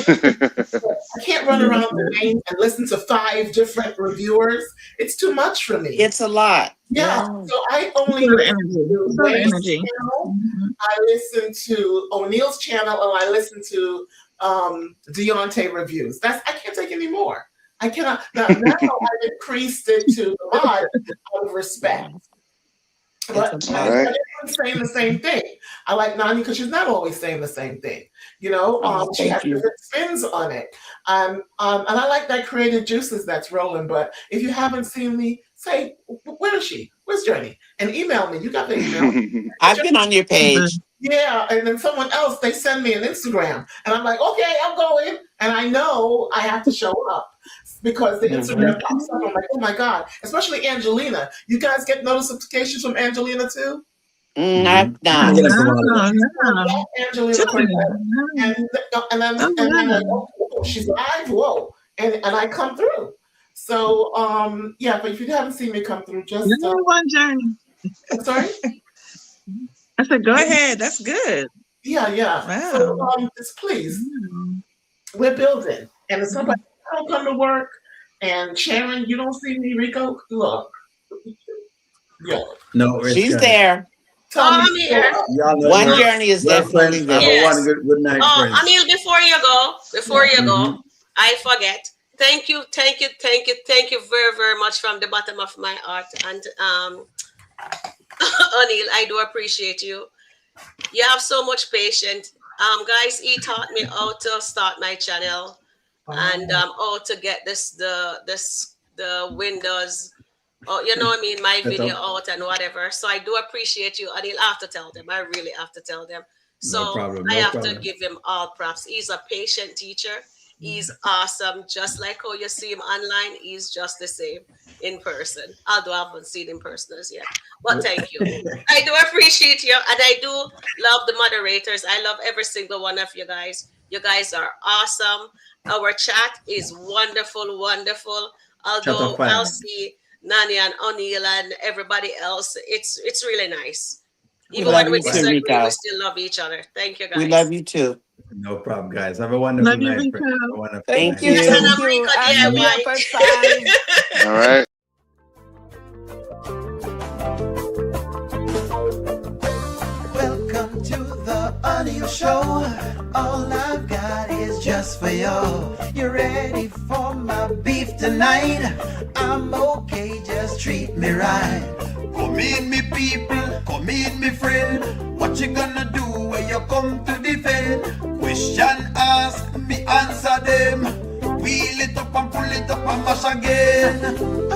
I can't run around the name and listen to 5 different reviewers. It's too much for me. It's a lot. Yeah. So I only It's a lot of listen energy. to It's a lot of Wayne's energy. channel. Mhm. I listen to O'Neill's channel, and I listen to Deontay reviews. I can't take any more. I cannot. Now I've increased it to the mod out of respect. But All right. everyone's saying the same thing. I like Nani because she's not always saying the same thing. You know, Oh, she has thank you. different spins on it. And I like that creative juices that's rolling. But if you haven't seen me, say, where is she? Where's Journey? And email me. You got the email. I've been on your page. Yeah, and then someone else, they send me an Instagram. And I'm like, okay, I'm going. And I know I have to show up because the Instagram pops up. I'm like, oh my God. Especially Angelina. You guys get notifications from Angelina too? I've not. Yes, from all of Oh, them. no. Angelina Tell me. and I'm like, oh, she's live, whoa, and I come through. So yeah, but if you haven't seen me come through, just Number one journey. sorry. I said, go ahead. That's good. Yeah. Wow. So just please, we're building, and if somebody don't come to work, and Sharon, you don't see me, Rico, look, yeah, No, it's She's good. there. tell me. I'm here. Y'all know One we're- journey is we're definitely friends. Have there. a Yes. good night, Oh, friends. Anil, before you go, I forget. Thank you very, very much from the bottom of my heart. And Anil, I do appreciate you. You have so much patience. Guys, he taught me how to start my channel and how to get the Windows. Oh, you know what I mean, my video out and whatever. So I do appreciate you, and he'll have to tell them. I really have to tell them. So No problem. I No have problem. to give him all props. He's a patient teacher. He's awesome. Just like how you see him online, he's just the same in person. Although I haven't seen him in person as yet. But thank you. I do appreciate you. And I do love the moderators. I love every single one of you guys. You guys are awesome. Our chat is wonderful, wonderful. Although fire. I'll see Nani and O'Neill and everybody else, it's really nice. We Even love when we you too, disagree, we Rico. still love each other. Thank you, guys. We love you too. No problem, guys. Have a wonderful Love you, night. Rico. friends. Have a wonderful Thank night. you. Yes, and I'm Thank you. Rico And the DIY. upper side. All right. Welcome to the audio show. All I've got is just for you. You ready for my beef tonight? I'm okay, just treat me right. Come in, me people, come in, me friend. What you gonna do when you come to defend? Question ask, me answer them. Wheel it up and pull it up and mash again.